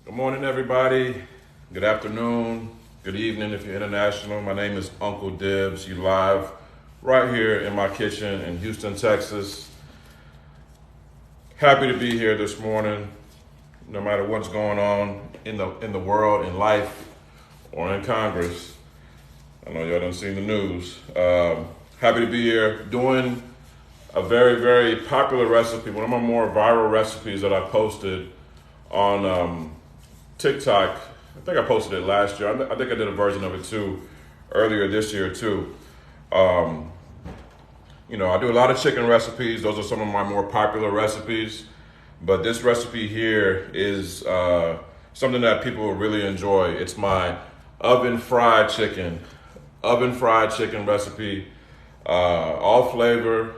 Good morning, everybody. Good afternoon. Good evening if you're international. My name is Uncle Dibbz. You live right here in my kitchen in Houston, Texas. Happy to be here this morning, no matter what's going on in the world, in life, or in Congress. I know y'all done seen the news. Happy to be here doing a very, very popular recipe, one of my more viral recipes that I posted on TikTok. I think I posted it last year. I think I did a version of it too, earlier this year too. I do a lot of chicken recipes. Those are some of my more popular recipes. But this recipe here is something that people will really enjoy. It's my oven fried chicken recipe, all flavor,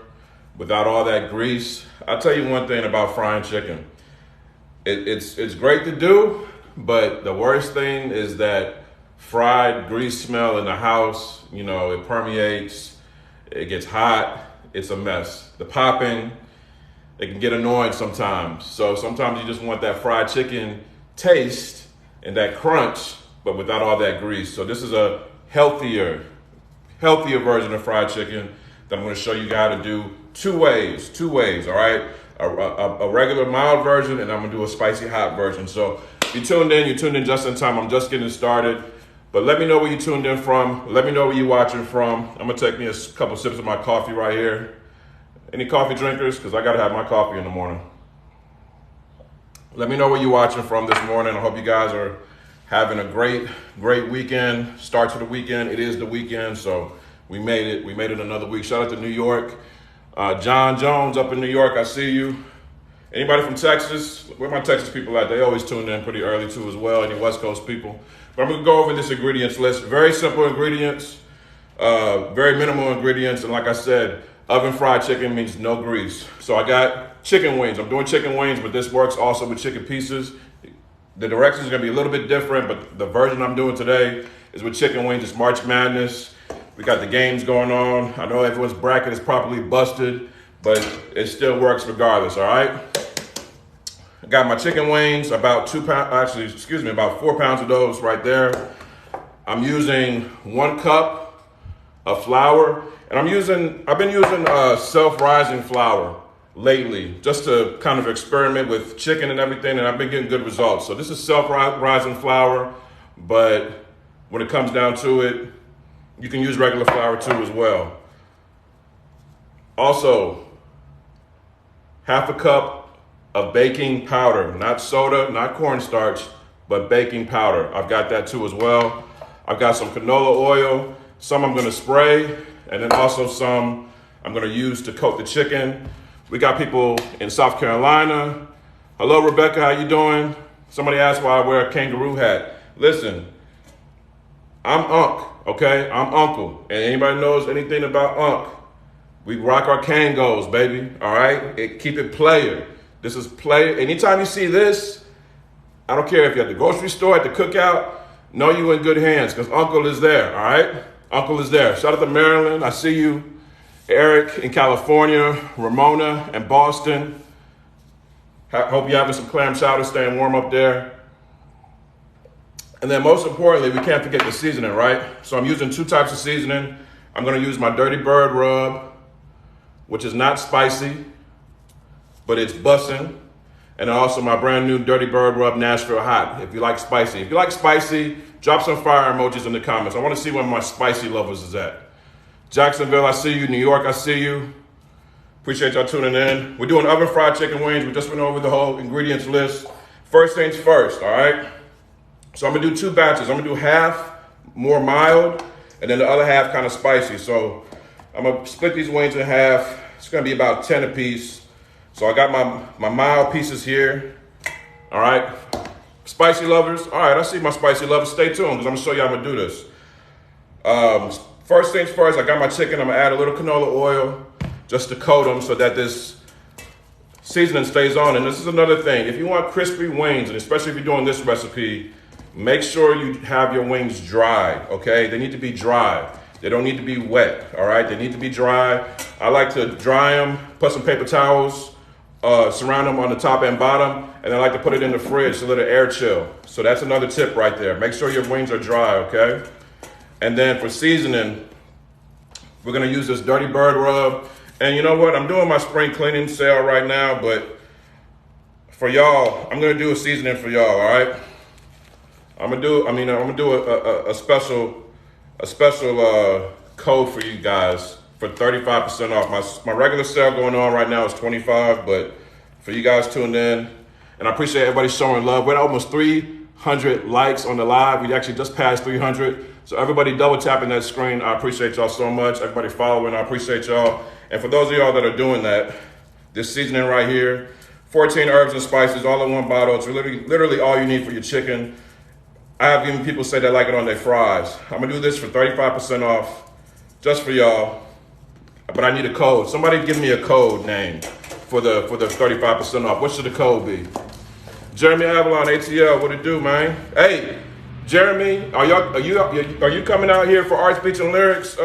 without all that grease. I'll tell you one thing about frying chicken. It's great to do, but the worst thing is that fried grease smell in the house. It permeates, it gets hot, it's a mess. The popping, it can get annoying sometimes. So sometimes you just want that fried chicken taste and that crunch, but without all that grease. So this is a healthier version of fried chicken that I'm going to show you how to do two ways, all right? A regular mild version, and I'm gonna do a spicy hot version. So if you tuned in just in time. I'm just getting started. But let me know where you tuned in from. Let me know where you're watching from. I'm gonna take me a couple sips of my coffee right here. Any coffee drinkers? Because I gotta have my coffee in the morning. Let me know where you're watching from this morning. I hope you guys are having a great weekend. Start to the weekend. It is the weekend, so we made it. We made it another week. Shout out to New York. John Jones up in New York, I see you. Anybody from Texas? Where my Texas people at? They always tune in pretty early too as well, any West Coast people. But I'm gonna go over this ingredients list. Very simple ingredients, very minimal ingredients. And like I said, oven fried chicken means no grease. So I got chicken wings. I'm doing chicken wings, but this works also with chicken pieces. The directions are gonna be a little bit different, but the version I'm doing today is with chicken wings. It's March Madness. We got the games going on. I know everyone's bracket is properly busted, but it still works regardless, all right? I got my chicken wings, about 4 pounds of those right there. I'm using 1 cup of flour, and I've been using self-rising flour lately, just to kind of experiment with chicken and everything, and I've been getting good results. So this is self-rising flour, but when it comes down to it, you can use regular flour too as well. Also, 1/2 cup of baking powder, not soda, not cornstarch, but baking powder. I've got that too as well. I've got some canola oil, some I'm gonna spray, and then also some I'm gonna use to coat the chicken. We got people in South Carolina. Hello, Rebecca, how you doing? Somebody asked why I wear a kangaroo hat. Listen, I'm Unc. Okay, I'm Uncle, and anybody knows anything about Unc, we rock our Kangos, baby, all right? Keep it player. This is player. Anytime you see this, I don't care if you're at the grocery store, at the cookout, know you in good hands, because Uncle is there, all right? Uncle is there. Shout out to Maryland, I see you. Eric in California, Ramona in Boston. Hope you're having some clam chowder, staying warm up there. And then most importantly, we can't forget the seasoning, right? So I'm using 2 types of seasoning. I'm gonna use my Dirty Bird rub, which is not spicy, but it's bussin'. And also my brand new Dirty Bird rub Nashville Hot, if you like spicy. If you like spicy, drop some fire emojis in the comments. I wanna see where my spicy lovers is at. Jacksonville, I see you. New York, I see you. Appreciate y'all tuning in. We're doing oven fried chicken wings. We just went over the whole ingredients list. First things first, all right? So I'm gonna do 2 batches. I'm gonna do half more mild, and then the other half kind of spicy. So I'm gonna split these wings in half. It's gonna be about 10 a piece. So I got my mild pieces here. All right, spicy lovers. All right, I see my spicy lovers. Stay tuned, because I'm gonna show you how I'm gonna do this. First things first, I got my chicken. I'm gonna add a little canola oil just to coat them so that this seasoning stays on. And this is another thing. If you want crispy wings, and especially if you're doing this recipe, make sure you have your wings dry, okay? They need to be dry. They don't need to be wet, all right? They need to be dry. I like to dry them, put some paper towels surround them on the top and bottom, and then I like to put it in the fridge to let it air chill. So that's another tip right there. Make sure your wings are dry, okay? And then for seasoning, we're gonna use this Dirty Bird rub. And you know what? I'm doing my spring cleaning sale right now, but for y'all, I'm gonna do a seasoning for y'all, all right? I'm gonna do a special code for you guys for 35% off. My regular sale going on right now is 25, but for you guys tuned in, and I appreciate everybody showing love. We're at almost 300 likes on the live. We actually just passed 300. So everybody double tapping that screen. I appreciate y'all so much. Everybody following, I appreciate y'all. And for those of y'all that are doing that, this seasoning right here, 14 herbs and spices all in one bottle. It's literally all you need for your chicken. I have even people say they like it on their fries. I'm gonna do this for 35% off, just for y'all. But I need a code. Somebody give me a code name for the 35% off. What should the code be? Jeremy Avalon, ATL, what it do, man? Hey, Jeremy, are you coming out here for Art, Speech, and Lyrics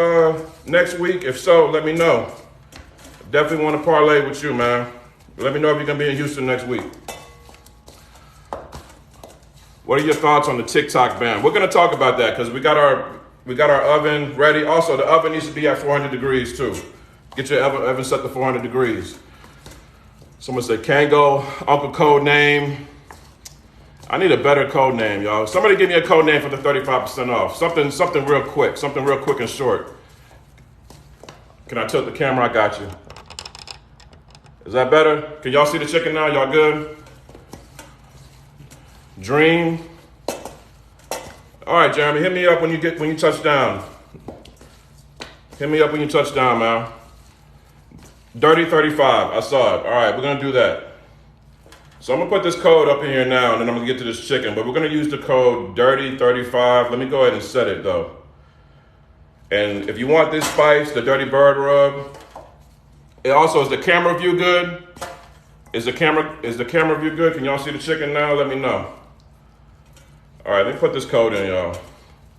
next week? If so, let me know. Definitely want to parlay with you, man. Let me know if you're gonna be in Houston next week. What are your thoughts on the TikTok ban? We're gonna talk about that because we got our oven ready. Also, the oven needs to be at 400 degrees too. Get your oven set to 400 degrees. Someone said Kango, Uncle Code name. I need a better code name, y'all. Somebody give me a code name for the 35% off. Something real quick and short. Can I tilt the camera? I got you. Is that better? Can y'all see the chicken now? Y'all good? Dream. All right, Jeremy, hit me up when you touch down. Hit me up when you touch down, man. Dirty 35, I saw it. All right, we're gonna do that. So I'm gonna put this code up in here now, and then I'm gonna get to this chicken, but we're gonna use the code Dirty 35. Let me go ahead and set it though. And if you want this spice, the Dirty Bird rub, it also, is the camera view good? Is the camera view good? Can y'all see the chicken now? Let me know. All right, let me put this code in, y'all,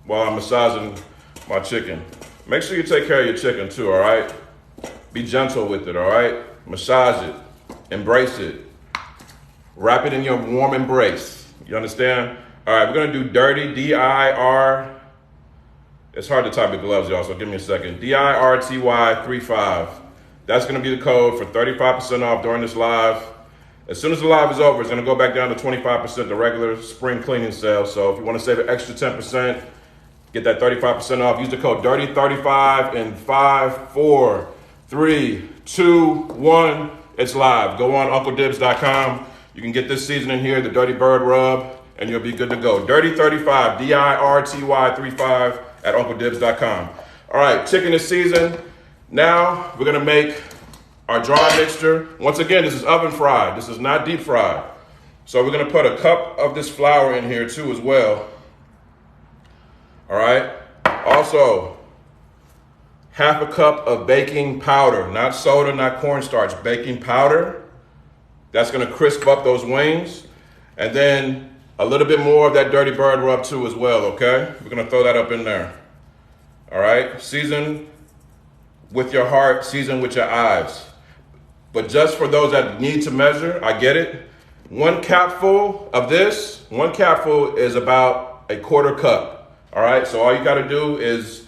while I'm massaging my chicken. Make sure you take care of your chicken too, all right? Be gentle with it, all right? Massage it, embrace it. Wrap it in your warm embrace. You understand? All right, we're gonna do Dirty, D-I-R. It's hard to type with gloves, y'all, so give me a second. D-I-R-T-Y 35. That's gonna be the code for 35% off during this live. As soon as the live is over, it's gonna go back down to 25%, the regular spring cleaning sale. So if you wanna save an extra 10%, get that 35% off, use the code Dirty35 in 5, 4, 3, 2, 1. It's live. Go on UncleDibbz.com. You can get this seasoning here, the Dirty Bird rub, and you'll be good to go. Dirty35, D-I-R-T-Y 35 at UncleDibbz.com. All right, chicken is seasoned. Now we're gonna make our dry mixture. Once again, this is oven fried. This is not deep fried. So we're gonna put a cup of this flour in here too as well. All right. Also, half a cup of baking powder, not soda, not cornstarch, baking powder. That's gonna crisp up those wings. And then a little bit more of that Dirty Bird rub too as well, okay? We're gonna throw that up in there. All right, season with your heart, season with your eyes. But just for those that need to measure, I get it. 1 capful of this, 1 capful is about a 1/4 cup. All right, so all you gotta do is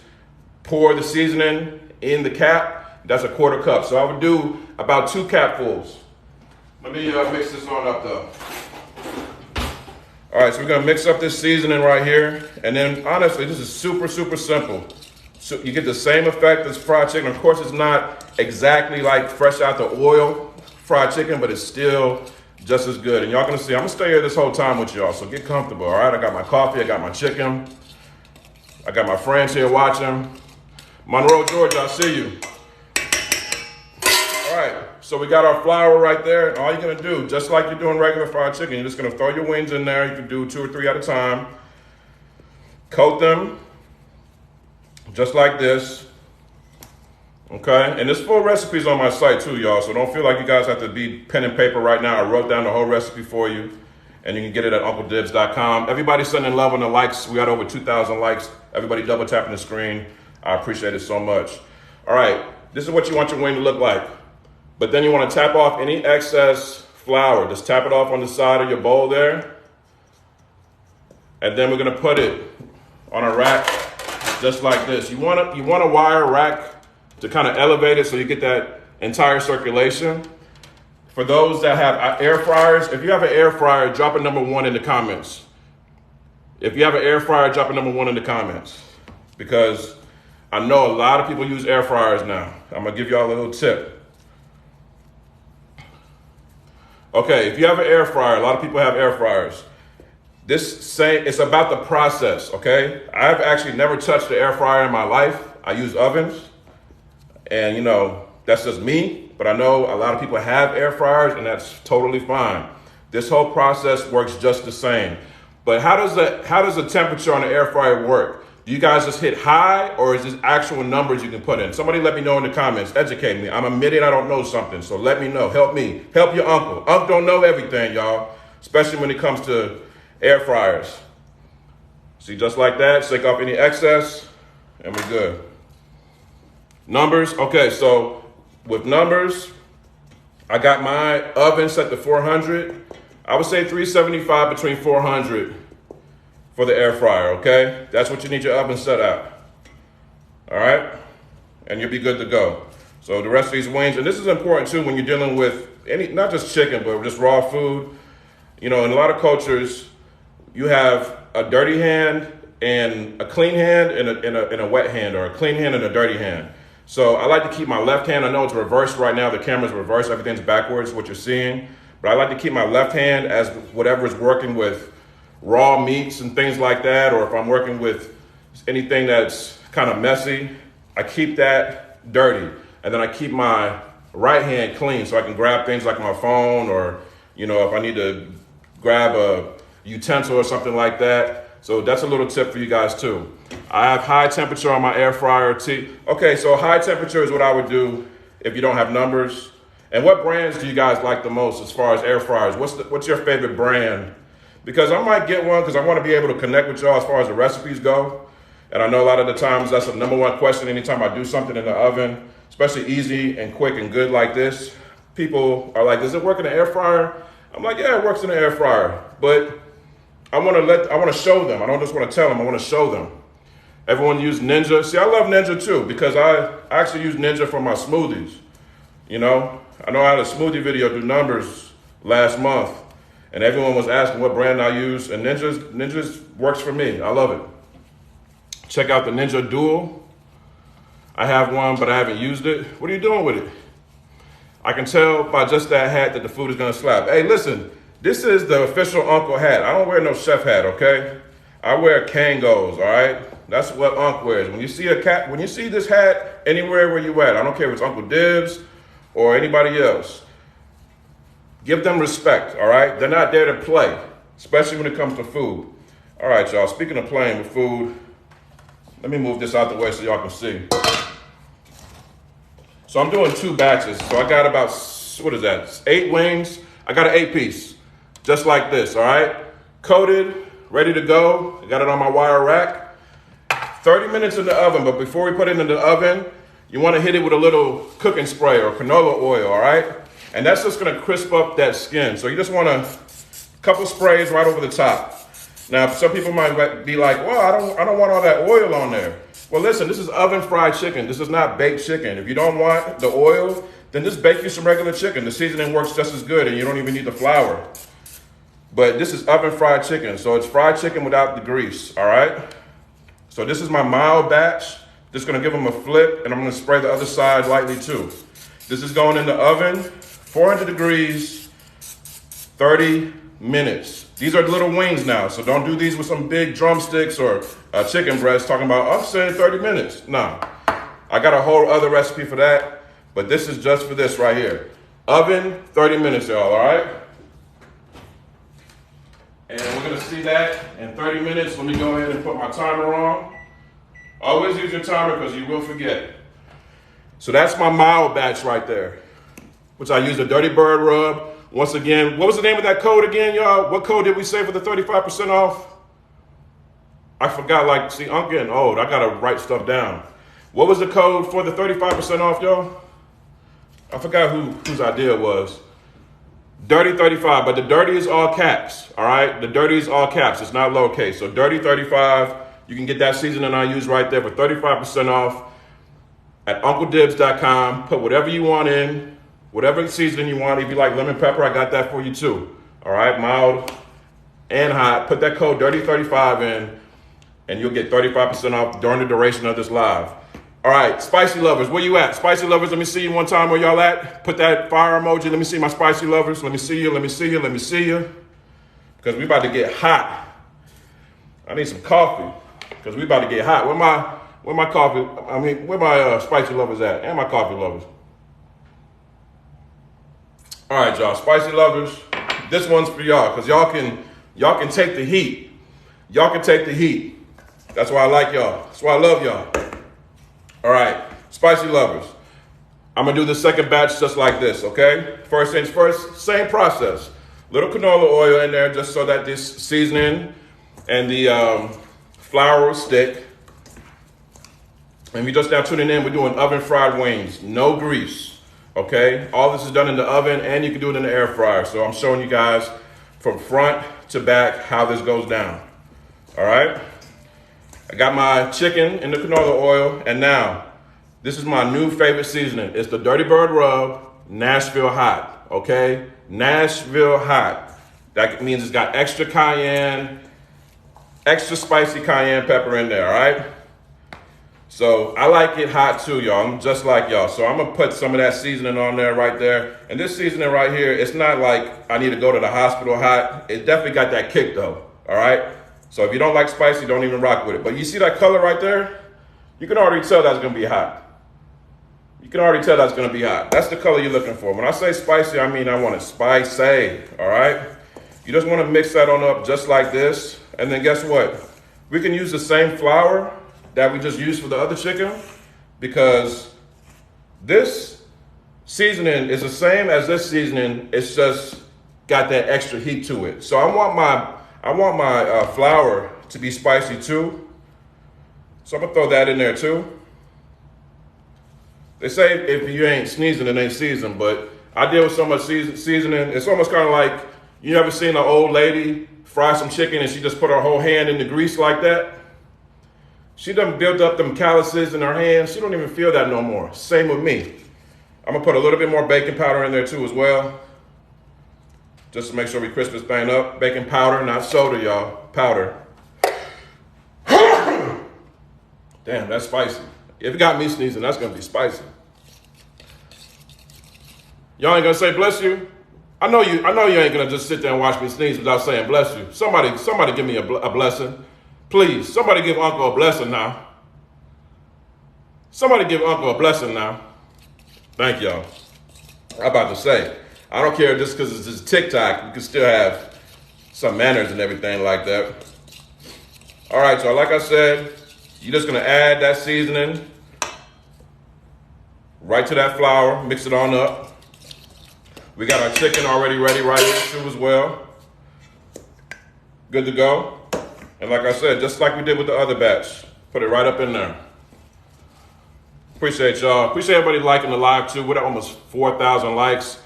pour the seasoning in the cap. That's a 1/4 cup. So I would do about 2 capfuls. Let me mix this on up though. All right, so we're gonna mix up this seasoning right here. And then honestly, this is super, super simple. So you get the same effect as fried chicken. Of course, it's not exactly like fresh out the oil fried chicken, but it's still just as good. And y'all gonna see, I'm gonna stay here this whole time with y'all, so get comfortable, all right? I got my coffee, I got my chicken. I got my friends here watching. Monroe, Georgia, I see you. All right, so we got our flour right there. And all you're gonna do, just like you're doing regular fried chicken, you're just gonna throw your wings in there. You can do 2 or 3 at a time. Coat them, just like this. Okay, and there's full recipes on my site too, y'all. So don't feel like you guys have to be pen and paper right now. I wrote down the whole recipe for you. And you can get it at UncleDibbz.com. Everybody sending love on the likes. We got over 2,000 likes. Everybody double tapping the screen. I appreciate it so much. All right, this is what you want your wing to look like. But then you want to tap off any excess flour. Just tap it off on the side of your bowl there. And then we're going to put it on a rack just like this. You want a wire rack to kind of elevate it so you get that entire circulation. For those that have air fryers, if you have an air fryer, drop a number 1 in the comments. If you have an air fryer, drop a number 1 in the comments. Because I know a lot of people use air fryers now. I'm going to give y'all a little tip. Okay, if you have an air fryer, a lot of people have air fryers. It's about the process, okay? I've actually never touched the air fryer in my life. I use ovens, and you know, that's just me, but I know a lot of people have air fryers, and that's totally fine. This whole process works just the same. But how does the temperature on the air fryer work? Do you guys just hit high, or is this actual numbers you can put in? Somebody let me know in the comments, educate me. I'm admitting I don't know something, so let me know, help me, help your uncle. Uncle don't know everything, y'all, especially when it comes to air fryers. See, just like that, shake off any excess, and we're good. Numbers, okay, so with numbers, I got my oven set to 400. I would say 375 between 400 for the air fryer, okay? That's what you need your oven set at, all right? And you'll be good to go. So the rest of these wings, and this is important too when you're dealing with not just chicken, but just raw food. You know, in a lot of cultures, you have a dirty hand and a clean hand and a wet hand, or a clean hand and a dirty hand. So I like to keep my left hand, I know it's reversed right now, the camera's reversed, everything's backwards, what you're seeing. But I like to keep my left hand as whatever is working with raw meats and things like that, or if I'm working with anything that's kind of messy, I keep that dirty. And then I keep my right hand clean so I can grab things like my phone, or, you know, if I need to grab a utensil or something like that. So that's a little tip for you guys too. I have high temperature on my air fryer. Okay, so high temperature is what I would do if you don't have numbers. And what brands do you guys like the most as far as air fryers? What's your favorite brand? Because I might get one because I want to be able to connect with y'all as far as the recipes go. And I know a lot of the times that's the number 1 question anytime I do something in the oven, especially easy and quick and good like this. People are like, does it work in the air fryer? I'm like, yeah, it works in the air fryer. But I want to show them. I don't just want to tell them, I want to show them. Everyone use Ninja. See, I love Ninja too, because I actually use Ninja for my smoothies. You know, I know I had a smoothie video do numbers last month, and everyone was asking what brand I use, and Ninja's works for me. I love it. Check out the Ninja Dual. I have one, but I haven't used it. What are you doing with it? I can tell by just that hat that the food is gonna slap. Hey, listen, this is the official Uncle hat. I don't wear no chef hat, okay? I wear Kangos, all right? That's what Unc wears. When you see this hat anywhere where you at, I don't care if it's Uncle Dibbz or anybody else, give them respect, all right? They're not there to play, especially when it comes to food. All right, y'all, speaking of playing with food, let me move this out the way so y'all can see. So I'm doing 2 batches. So I got about, 8 wings. I got an 8-piece, just like this, all right? Coated, ready to go. I got it on my wire rack. 30 minutes in the oven, but before we put it in the oven, you wanna hit it with a little cooking spray or canola oil, all right? And that's just gonna crisp up that skin. So you just want a couple sprays right over the top. Now, some people might be like, well, I don't want all that oil on there. Well, listen, this is oven fried chicken. This is not baked chicken. If you don't want the oil, then just bake you some regular chicken. The seasoning works just as good and you don't even need the flour. But this is oven fried chicken. So it's fried chicken without the grease, all right? So this is my mild batch. Just gonna give them a flip, and I'm gonna spray the other side lightly too. This is going in the oven, 400 degrees, 30 minutes. These are little wings now, so don't do these with some big drumsticks or chicken breast talking about, I'm saying 30 minutes. Nah, I got a whole other recipe for that, but this is just for this right here. Oven, 30 minutes, y'all, all right? And we're gonna see that in 30 minutes. Let me go ahead and put my timer on. Always use your timer because you will forget. So that's my mild batch right there, which I use a Dirty Bird rub. Once again, what was the name of that code again, y'all? What code did we say for the 35% off? I forgot, see, I'm getting old. I gotta write stuff down. What was the code for the 35% off, y'all? I forgot whose idea it was. Dirty 35, but the dirty is all caps, all right? The dirty is all caps, it's not lowercase. So dirty 35, you can get that seasoning I use right there for 35% off at UncleDibbz.com. Put whatever you want in, whatever seasoning you want. If you like lemon pepper, I got that for you too, all right? Mild and hot. Put that code dirty35 in, and you'll get 35% off during the duration of this live. All right, spicy lovers, where you at? Spicy lovers, let me see you one time where y'all at. Put that fire emoji. Let me see my spicy lovers. Let me see you, let me see you, let me see you. Because we about to get hot. I need some coffee because we about to get hot. Where my coffee, where my spicy lovers at? And my coffee lovers. All right, y'all, spicy lovers. This one's for y'all because y'all can take the heat. Y'all can take the heat. That's why I like y'all. That's why I love y'all. All right, spicy lovers. I'm gonna do the second batch just like this, okay? First things first, same process. Little canola oil in there just so that this seasoning and the flour will stick. And if you're just now tuning in, we're doing oven fried wings, no grease, okay? All this is done in the oven and you can do it in the air fryer. So I'm showing you guys from front to back how this goes down, all right? I got my chicken in the canola oil, and now, this is my new favorite seasoning. It's the Dirty Bird Rub, Nashville Hot, okay? Nashville Hot. That means it's got extra cayenne, extra spicy cayenne pepper in there, all right? So I like it hot too, y'all. I'm just like y'all. So I'm gonna put some of that seasoning on there right there. And this seasoning right here, it's not like I need to go to the hospital hot. It definitely got that kick though, all right? So if you don't like spicy, don't even rock with it. But you see that color right there? You can already tell that's gonna be hot. You can already tell that's gonna be hot. That's the color you're looking for. When I say spicy, I mean I want it spicy, all right? You just wanna mix that on up just like this. And then guess what? We can use the same flour that we just used for the other chicken because this seasoning is the same as this seasoning. It's just got that extra heat to it. So I want my flour to be spicy too. So I'm gonna throw that in there too. They say if you ain't sneezing, it ain't seasoned, but I deal with so much seasoning. It's almost kind of like, you ever seen an old lady fry some chicken and she just put her whole hand in the grease like that? She done built up them calluses in her hands. She don't even feel that no more. Same with me. I'm gonna put a little bit more baking powder in there too as well. Just to make sure we crisp this thing up. Baking powder, not soda, y'all. Powder. Damn, that's spicy. If it got me sneezing, that's gonna be spicy. Y'all ain't gonna say bless you? I know you ain't gonna just sit there and watch me sneeze without saying bless you. Somebody give me a blessing. Please, somebody give Uncle a blessing now. Somebody give Uncle a blessing now. Thank y'all. I'm about to say, I don't care just because it's just TikTok, you can still have some manners and everything like that. All right, so like I said, you're just gonna add that seasoning right to that flour, mix it on up. We got our chicken already ready right here too as well. Good to go. And like I said, just like we did with the other batch, put it right up in there. Appreciate y'all. Appreciate everybody liking the live too. We're at almost 4,000 likes.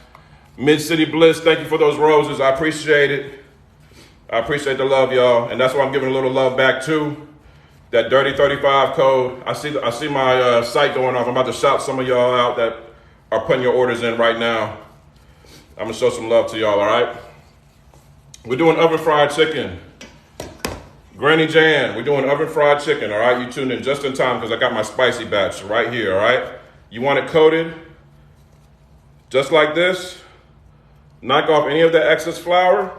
Mid-City Bliss, thank you for those roses. I appreciate it. I appreciate the love, y'all. And that's why I'm giving a little love back too. That Dirty 35 code. I see my site going off. I'm about to shout some of y'all out that are putting your orders in right now. I'm gonna show some love to y'all, all right? We're doing oven fried chicken. Granny Jan, we're doing oven fried chicken, all right? You tuned in just in time because I got my spicy batch right here, all right? You want it coated just like this. Knock off any of the excess flour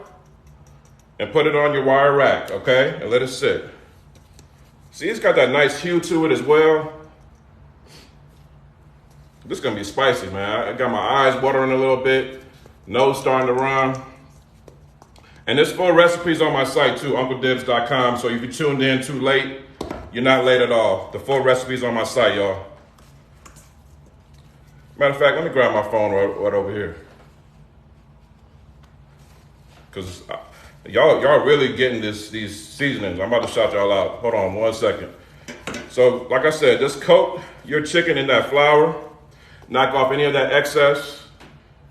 and put it on your wire rack, okay? And let it sit. See, it's got that nice hue to it as well. This is gonna be spicy, man. I got my eyes watering a little bit, nose starting to run. And there's full recipes on my site too, UncleDibbz.com. So if you tuned in too late, you're not late at all. The full recipes on my site, y'all. Matter of fact, let me grab my phone right over here. Because y'all really getting these seasonings. I'm about to shout y'all out. Hold on 1 second. So like I said, just coat your chicken in that flour. knock off any of that excess,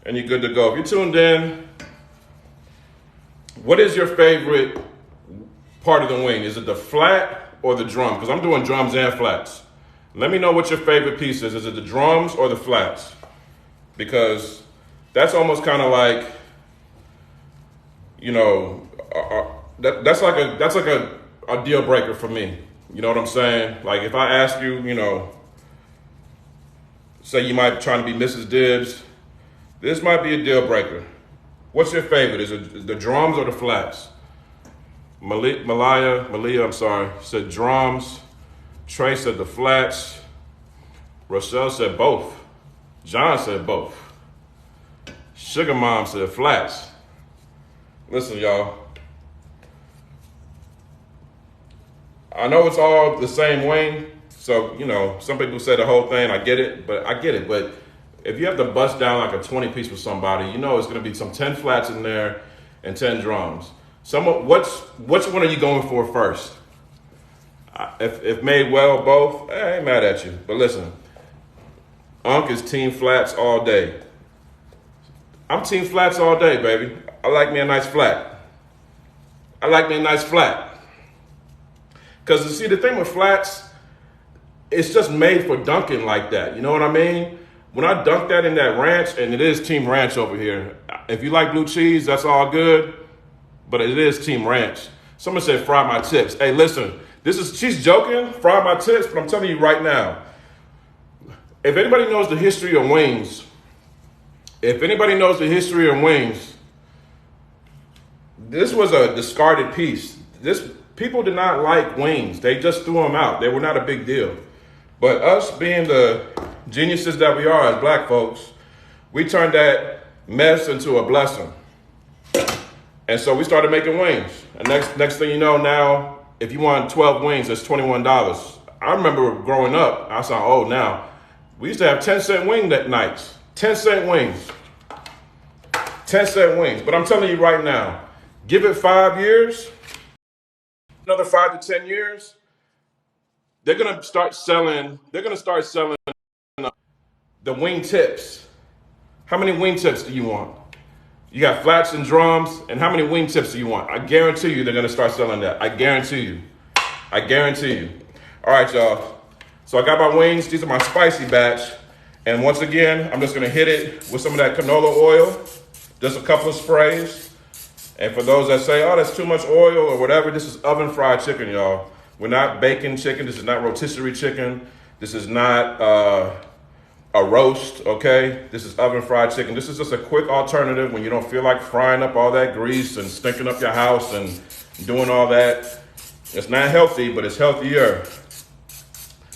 and you're good to go. If you're tuned in, what is your favorite part of the wing? Is it the flat or the drum? Because I'm doing drums and flats. Let me know what your favorite piece is. Is it the drums or the flats? Because that's almost kind of like, you know, that's like a deal breaker for me. You know what I'm saying? Like if I ask you, you know, say you might be trying to be Mrs. Dibbz, this might be a deal breaker. What's your favorite? Is it the drums or the flats? Malia, I'm sorry, said drums. Trey said the flats. Rochelle said both. John said both. Sugar Mom said flats. Listen, y'all. I know it's all the same wing, so, you know, some people say the whole thing, I get it. But if you have to bust down like a 20 piece with somebody, you know it's gonna be some 10 flats in there and 10 drums. Which one are you going for first? If made well, both, I ain't mad at you. But listen, Unc is team flats all day. I'm team flats all day, baby. I like me a nice flat. Because you see, the thing with flats, it's just made for dunking like that. You know what I mean? When I dunk that in that ranch, and it is Team Ranch over here. If you like blue cheese, that's all good. But it is Team Ranch. Someone said fry my tips. Hey, listen, she's joking, fry my tips, but I'm telling you right now, if anybody knows the history of wings, this was a discarded piece. People did not like wings. They just threw them out. They were not a big deal. But us being the geniuses that we are as black folks, we turned that mess into a blessing. And so we started making wings. And next thing you know, now, if you want 12 wings, it's $21. I remember growing up, I sound old now, we used to have 10-cent wing nights. 10-cent wings. 10-cent wings. But I'm telling you right now, give it 5 years, another 5 to 10 years, they're gonna start selling the wing tips. How many wing tips do you want? You got flats and drums, and how many wing tips do you want? I guarantee you they're gonna start selling that. I guarantee you. All right, y'all. So I got my wings. These are my spicy batch. And once again, I'm just gonna hit it with some of that canola oil, just a couple of sprays. And for those that say, oh, that's too much oil or whatever, this is oven fried chicken, y'all. We're not baking chicken. This is not rotisserie chicken. This is not a roast, okay? This is oven fried chicken. This is just a quick alternative when you don't feel like frying up all that grease and stinking up your house and doing all that. It's not healthy, but it's healthier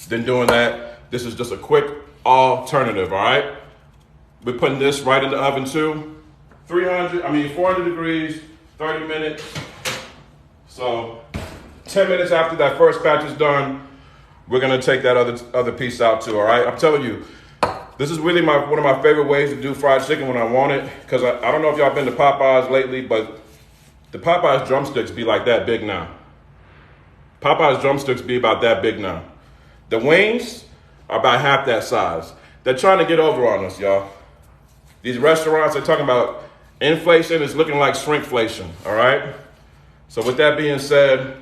than doing that. This is just a quick alternative, all right? We're putting this right in the oven too. 400 degrees, 30 minutes. So 10 minutes after that first batch is done, we're gonna take that other piece out too, all right? I'm telling you, this is really one of my favorite ways to do fried chicken when I want it, because I don't know if y'all been to Popeyes lately, but the Popeyes drumsticks be like that big now. Popeyes drumsticks be about that big now. The wings are about half that size. They're trying to get over on us, y'all. These restaurants, they're talking about inflation is looking like shrinkflation, all right? So with that being said,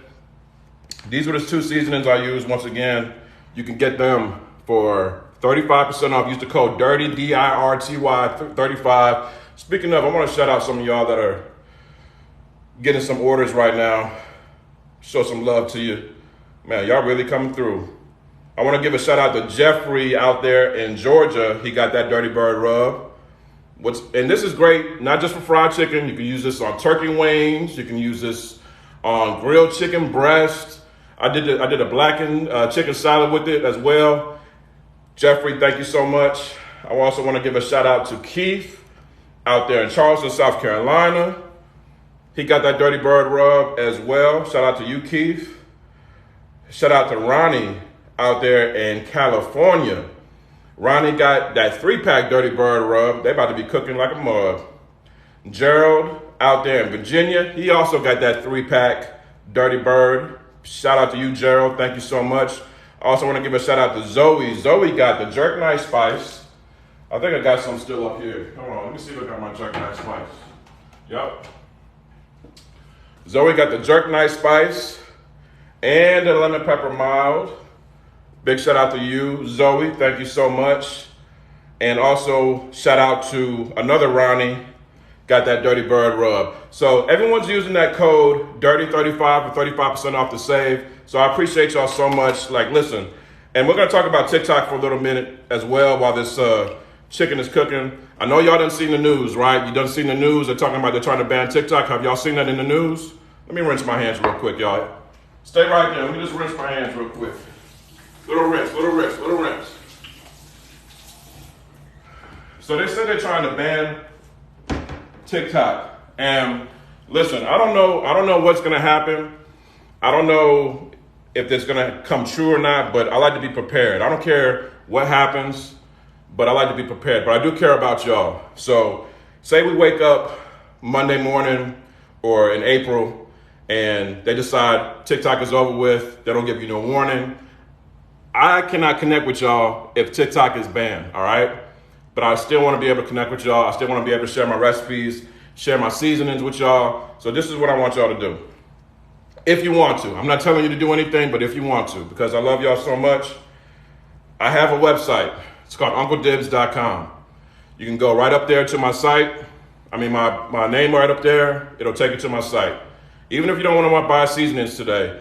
these were the 2 seasonings I used. Once again, you can get them for 35% off. Use the code DIRTY, D-I-R-T-Y, 35. Speaking of, I want to shout out some of y'all that are getting some orders right now. Show some love to you. Man, y'all really coming through. I want to give a shout out to Jeffrey out there in Georgia. He got that Dirty Bird rub. And this is great, not just for fried chicken. You can use this on turkey wings. You can use this on grilled chicken breast. I did a blackened chicken salad with it as well. Jeffrey, thank you so much. I also want to give a shout out to Keith out there in Charleston, South Carolina. He got that Dirty Bird rub as well. Shout out to you, Keith. Shout out to Ronnie out there in California. Ronnie got that 3-pack Dirty Bird rub. They about to be cooking like a mug. Gerald out there in Virginia, he also got that 3-pack Dirty Bird. Shout out to you, Gerald. Thank you so much. I also want to give a shout out to Zoe. Zoe got the jerk nice spice. I think I got some still up here. Hold on, let me see if I got my jerk nice spice. Yep. Zoe got the jerk nice spice and the lemon pepper mild. Big shout out to you, Zoe. Thank you so much. And also shout out to another Ronnie, got that Dirty Bird rub. So everyone's using that code DIRTY35 for 35% off the save. So I appreciate y'all so much. Like, listen, and we're gonna talk about TikTok for a little minute as well while this chicken is cooking. I know y'all done seen the news, right? You done seen the news. They're talking about they're trying to ban TikTok. Have y'all seen that in the news? Let me rinse my hands real quick, y'all. Stay right there. Let me just rinse my hands real quick. Little rinse, little rinse, little rinse. So they said they're trying to ban TikTok. And listen, I don't know what's gonna happen. I don't know if it's gonna come true or not, but I like to be prepared. I don't care what happens, but I like to be prepared. But I do care about y'all. So say we wake up Monday morning or in April and they decide TikTok is over with, they don't give you no warning. I cannot connect with y'all if TikTok is banned, all right? But I still want to be able to connect with y'all. I still want to be able to share my recipes, share my seasonings with y'all. So this is what I want y'all to do. If you want to. I'm not telling you to do anything, but if you want to, because I love y'all so much. I have a website. It's called UncleDibbz.com. You can go right up there to my site. I mean, my name right up there. It'll take you to my site. Even if you don't want to buy seasonings today,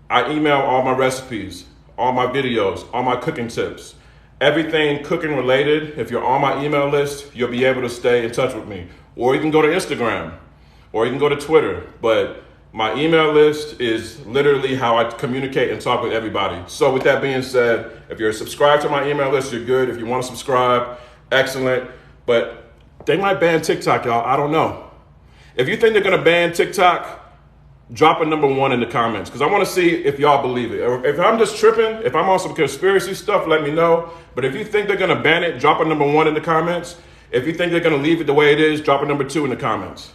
I email all my recipes, all my videos, all my cooking tips. Everything cooking related, if you're on my email list, you'll be able to stay in touch with me. Or you can go to Instagram, or you can go to Twitter. But my email list is literally how I communicate and talk with everybody. So with that being said, if you're subscribed to my email list, you're good. If you want to subscribe, excellent. But they might ban TikTok, y'all. I don't know. If you think they're gonna ban TikTok, drop a #1 in the comments, because I want to see if y'all believe it. Or if I'm just tripping, if I'm on some conspiracy stuff, let me know. But if you think they're going to ban it, drop a #1 in the comments. If you think they're going to leave it the way it is, drop a #2 in the comments.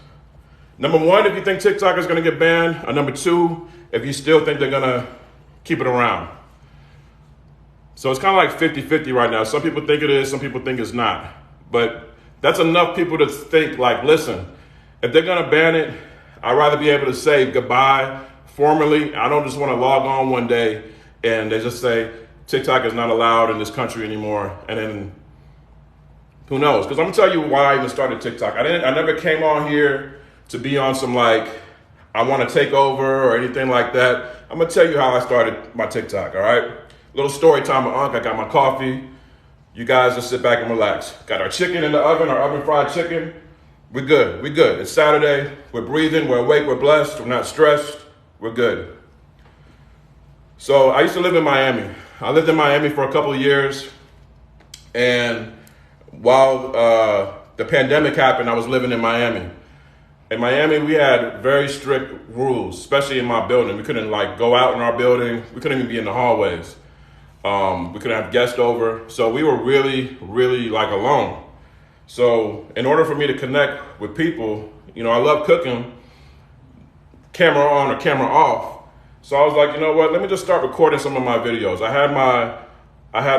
#1, if you think TikTok is going to get banned. A #2, if you still think they're going to keep it around. So it's kind of like 50-50 right now. Some people think it is, some people think it's not. But that's enough people to think, like, listen, if they're going to ban it, I'd rather be able to say goodbye formally. I don't just want to log on one day and they just say TikTok is not allowed in this country anymore. And then who knows? Because I'm gonna tell you why I even started TikTok. I never came on here to be on some like, I want to take over or anything like that. I'm gonna tell you how I started my TikTok, all right? Little story time with Unc. I got my coffee. You guys just sit back and relax. Got our chicken in the oven, our oven fried chicken. We're good, we're good. It's Saturday, we're breathing, we're awake, we're blessed, we're not stressed, we're good. So I used to live in Miami. I lived in Miami for a couple of years, and while the pandemic happened, I was living in Miami. In Miami, we had very strict rules, especially in my building. We couldn't like go out in our building. We couldn't even be in the hallways. We couldn't have guests over. So we were really, really like alone. So in order for me to connect with people, you know, I love cooking, camera on or camera off. So I was like, you know what, let me just start recording some of my videos. I had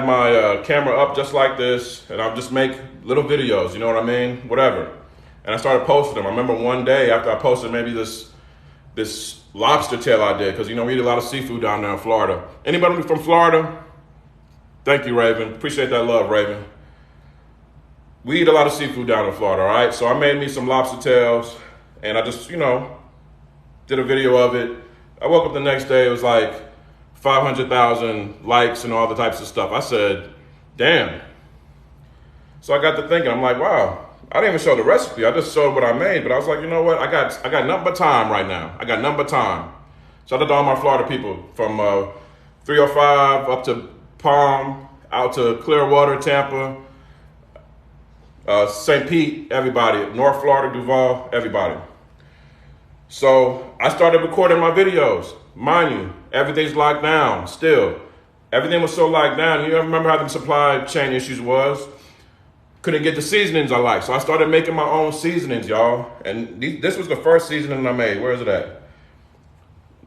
my camera up just like this, and I'll just make little videos, you know what I mean? Whatever. And I started posting them. I remember one day after I posted maybe this lobster tail I did, because you know we eat a lot of seafood down there in Florida. Anybody from Florida? Thank you, Raven. Appreciate that love, Raven. We eat a lot of seafood down in Florida, all right? So I made me some lobster tails, and I just, you know, did a video of it. I woke up the next day, it was like 500,000 likes and all the types of stuff. I said, damn. So I got to thinking, I'm like, wow, I didn't even show the recipe. I just showed what I made, but I was like, you know what? I got nothing but time right now. I got nothing but time. Shout out to all my Florida people from 305 up to Palm, out to Clearwater, Tampa, St. Pete, everybody, North Florida, Duval, everybody. So I started recording my videos. Mind you, everything's locked down still. Everything was so locked down. You remember how the supply chain issues was? Couldn't get the seasonings I like. So I started making my own seasonings, y'all. And this was the first seasoning I made. Where is it at?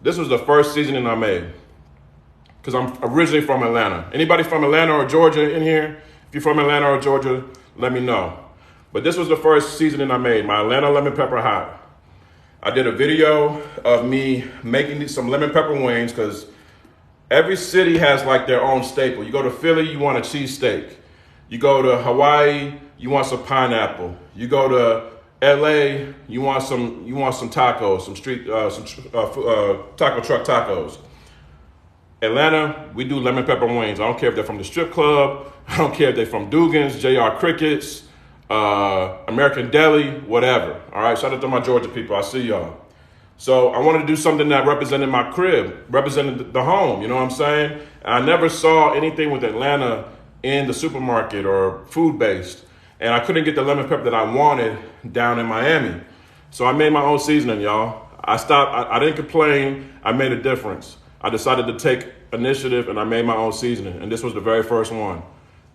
This was the first seasoning I made. Because I'm originally from Atlanta. Anybody from Atlanta or Georgia in here? If you're from Atlanta or Georgia, let me know. But this was the first seasoning I made, my Atlanta lemon pepper hot. I did a video of me making some lemon pepper wings because every city has like their own staple. You go to Philly, you want a cheesesteak. You go to Hawaii, you want some pineapple. You go to LA, you want some tacos, some taco truck tacos. Atlanta, we do lemon pepper wings. I don't care if they're from the strip club. I don't care if they're from Dugan's, JR Crickets, American Deli, whatever. All right, shout out to my Georgia people. I see y'all. So I wanted to do something that represented my crib, represented the home, you know what I'm saying? And I never saw anything with Atlanta in the supermarket or food-based. And I couldn't get the lemon pepper that I wanted down in Miami. So I made my own seasoning, y'all. I didn't complain. I made a difference. I decided to take initiative and I made my own seasoning. And this was the very first one,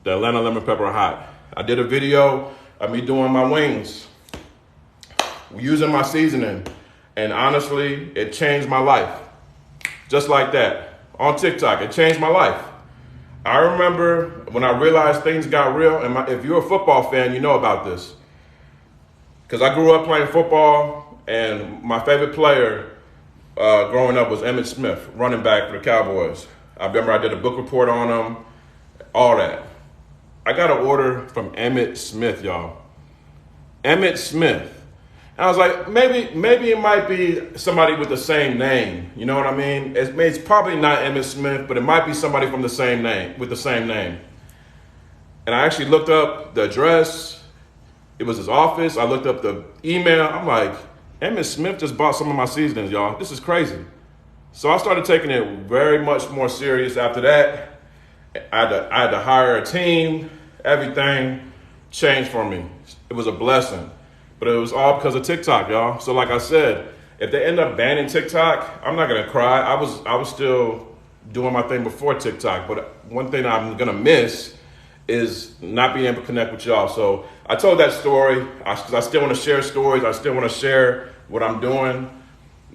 the Atlanta lemon pepper hot. I did a video of me doing my wings, using my seasoning. And honestly, it changed my life. Just like that. On TikTok, it changed my life. I remember when I realized things got real, and if you're a football fan, you know about this. Because I grew up playing football, and my favorite player growing up was Emmitt Smith, running back for the Cowboys. I remember I did a book report on him, all that. I got an order from Emmitt Smith, y'all. Emmitt Smith. And I was like, maybe it might be somebody with the same name. You know what I mean? It's probably not Emmitt Smith, but it might be somebody from the same name, with the same name. And I actually looked up the address. It was his office. I looked up the email. I'm like, Emmitt Smith just bought some of my seasonings, y'all. This is crazy. So I started taking it very much more serious after that. I had to hire a team. Everything changed for me. It was a blessing. But it was all because of TikTok, y'all. So like I said, if they end up banning TikTok, I'm not gonna cry. I was still doing my thing before TikTok. But one thing I'm gonna miss is not being able to connect with y'all. So I told that story because I still want to share stories. I still want to share what I'm doing.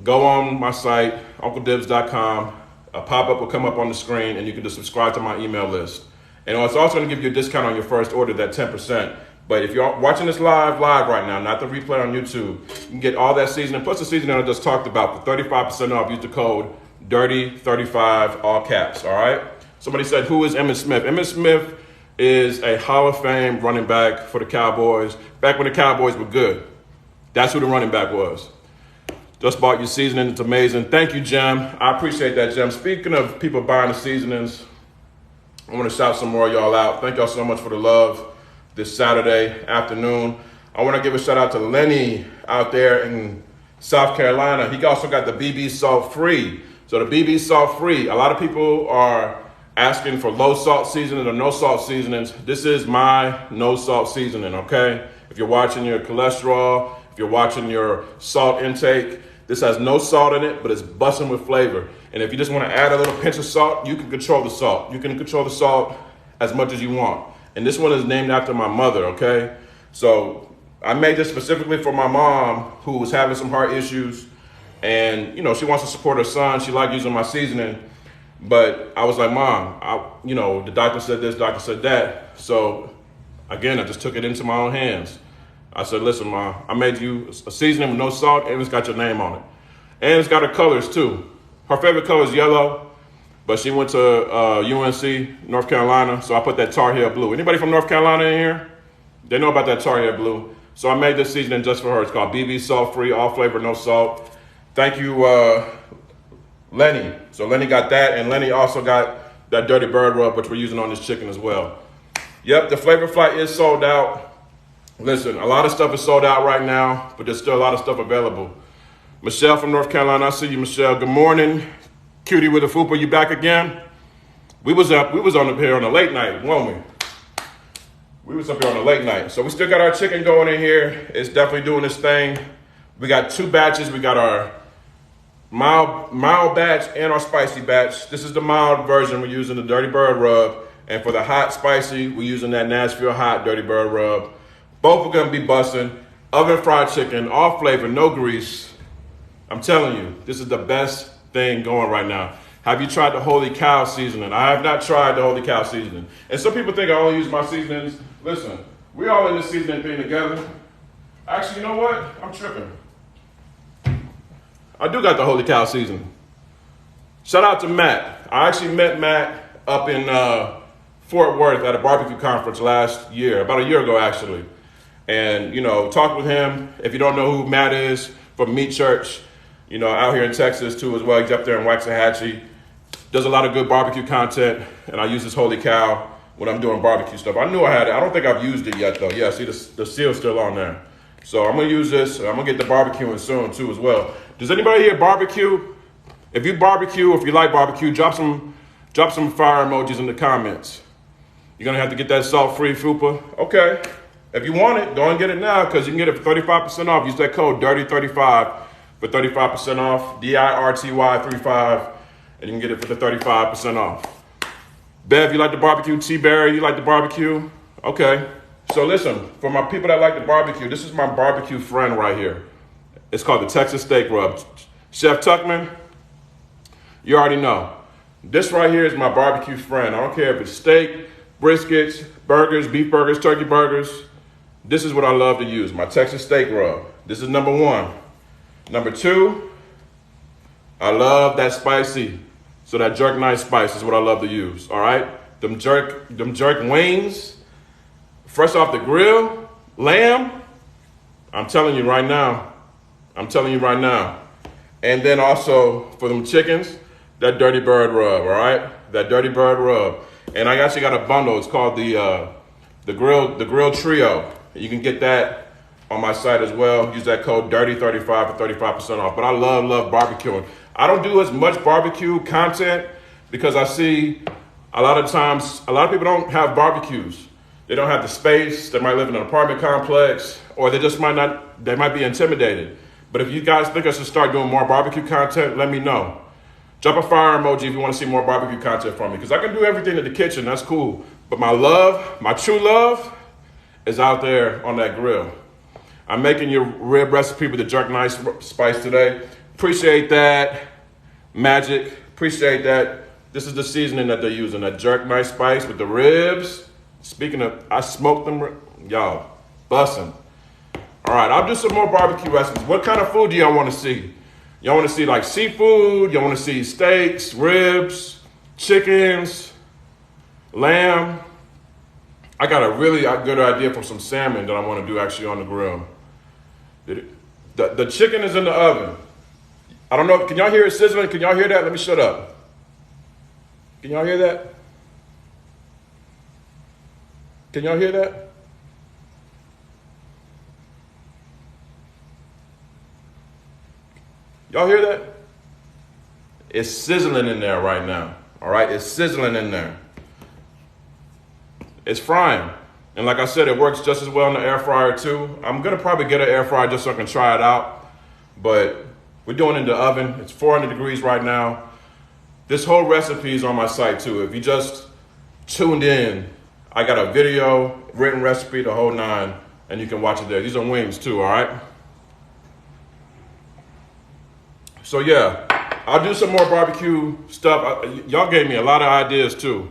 Go on my site, UncleDibbz.com. A pop-up will come up on the screen and you can just subscribe to my email list. And it's also gonna give you a discount on your first order, that 10%. But if you're watching this live right now, not the replay on YouTube, you can get all that seasoning, plus the seasoning I just talked about for 35% off. Use the code DIRTY35, all caps, all right? Somebody said, who is Emmitt Smith? Emmitt Smith is a Hall of Fame running back for the Cowboys, back when the Cowboys were good. That's who the running back was. Just bought your seasoning, it's amazing. Thank you, Jem. I appreciate that, Jem. Speaking of people buying the seasonings, I want to shout some more of y'all out. Thank y'all so much for the love. This Saturday afternoon, I want to give a shout out to Lenny out there in South Carolina. He also got the BB salt free. So the BB salt free, a lot of people are asking for low salt seasoning or no salt seasonings. This is my no salt seasoning, okay? If you're watching your cholesterol, if you're watching your salt intake, this has no salt in it, but it's busting with flavor. And if you just want to add a little pinch of salt, you can control the salt. You can control the salt as much as you want. And this one is named after my mother, okay? So I made this specifically for my mom who was having some heart issues. And, you know, she wants to support her son. She liked using my seasoning. But I was like, Mom, the doctor said this, doctor said that. So, again, I just took it into my own hands. I said, listen, Mom, I made you a seasoning with no salt, and it's got your name on it. And it's got her colors, too. Her favorite color is yellow. But she went to UNC, North Carolina, so I put that Tar Heel blue. Anybody from North Carolina in here? They know about that Tar Heel blue. So I made this seasoning just for her. It's called BB Salt Free, all flavor, no salt. Thank you, Lenny. So Lenny got that, and Lenny also got that Dirty Bird rub, which we're using on this chicken as well. Yep, the Flavor Flight is sold out. Listen, a lot of stuff is sold out right now, but there's still a lot of stuff available. Michelle from North Carolina, I see you, Michelle. Good morning. Cutie with a Fupa, you back again? We was on up here on a late night, weren't we? We was up here on a late night. So we still got our chicken going in here. It's definitely doing its thing. We got 2 batches. We got our mild batch and our spicy batch. This is the mild version. We're using the Dirty Bird rub. And for the hot spicy, we're using that Nashville hot Dirty Bird rub. Both are gonna be busting. Oven fried chicken, all flavor, no grease. I'm telling you, this is the best thing going right now. Have you tried the Holy Cow seasoning? I have not tried the Holy Cow seasoning. And some people think I only use my seasonings. Listen, We all in this seasoning thing together. Actually, you know what? I'm tripping. I do got the holy cow seasoning. Shout out to Matt. I actually met Matt up in Fort Worth at a barbecue conference last year, about a year ago actually. And, you know, talked with him. If you don't know who Matt is, from Meat Church, you know, out here in Texas too as well. He's up there in Waxahachie. Does a lot of good barbecue content, and I use this holy cow when I'm doing barbecue stuff. I knew I had it. I don't think I've used it yet though. Yeah, see the seal's still on there. So I'm gonna use this. I'm gonna get the barbecuing soon too as well. Does anybody here barbecue? If you barbecue, if you like barbecue, drop some fire emojis in the comments. You're gonna have to get that salt-free fupa. Okay. If you want it, go and get it now because you can get it for 35% off. Use that code DIRTY35 for 35% off, DIRTY35, and you can get it for the 35% off. Bev, you like the barbecue? T-Berry, you like the barbecue? Okay. So listen, for my people that like the barbecue, this is my barbecue friend right here. It's called the Texas Steak Rub. Chef Tuckman, you already know. This right here is my barbecue friend. I don't care if it's steak, briskets, burgers, beef burgers, turkey burgers. This is what I love to use, my Texas Steak Rub. This is number one. Number two, I love that spicy. So that jerk nice spice is what I love to use, all right? Them jerk wings, fresh off the grill, lamb, I'm telling you right now. And then also for them chickens, that Dirty Bird Rub, all right? That Dirty Bird Rub. And I actually got a bundle. It's called the Grill Trio. You can get that on my site as well. Use that code DIRTY35 for 35% off. But I love barbecuing. I don't do as much barbecue content because I see a lot of times, a lot of people don't have barbecues. They don't have the space. They might live in an apartment complex, or they just they might be intimidated. But if you guys think I should start doing more barbecue content, let me know. Drop a fire emoji if you want to see more barbecue content from me, because I can do everything in the kitchen, that's cool. But my love, my true love, is out there on that grill. I'm making your rib recipe with the jerk nice spice today. Appreciate that, Magic, appreciate that. This is the seasoning that they're using, that jerk nice spice with the ribs. Speaking of, I smoked them, y'all, bussin'. All right, I'll do some more barbecue recipes. What kind of food do y'all want to see? Y'all want to see like seafood? Y'all want to see steaks, ribs, chickens, lamb? I got a really good idea for some salmon that I want to do actually on the grill. The chicken is in the oven. I don't know, can y'all hear it sizzling? Can y'all hear that? Let me shut up. Can y'all hear that? Can y'all hear that? Y'all hear that? It's sizzling in there right now. All right, it's sizzling in there. It's frying. And like I said, it works just as well in the air fryer too. I'm gonna probably get an air fryer just so I can try it out. But we're doing it in the oven. It's 400 degrees right now. This whole recipe is on my site too. If you just tuned in, I got a video, written recipe, the whole nine, and you can watch it there. These are wings too, all right? So yeah, I'll do some more barbecue stuff. Y'all gave me a lot of ideas too.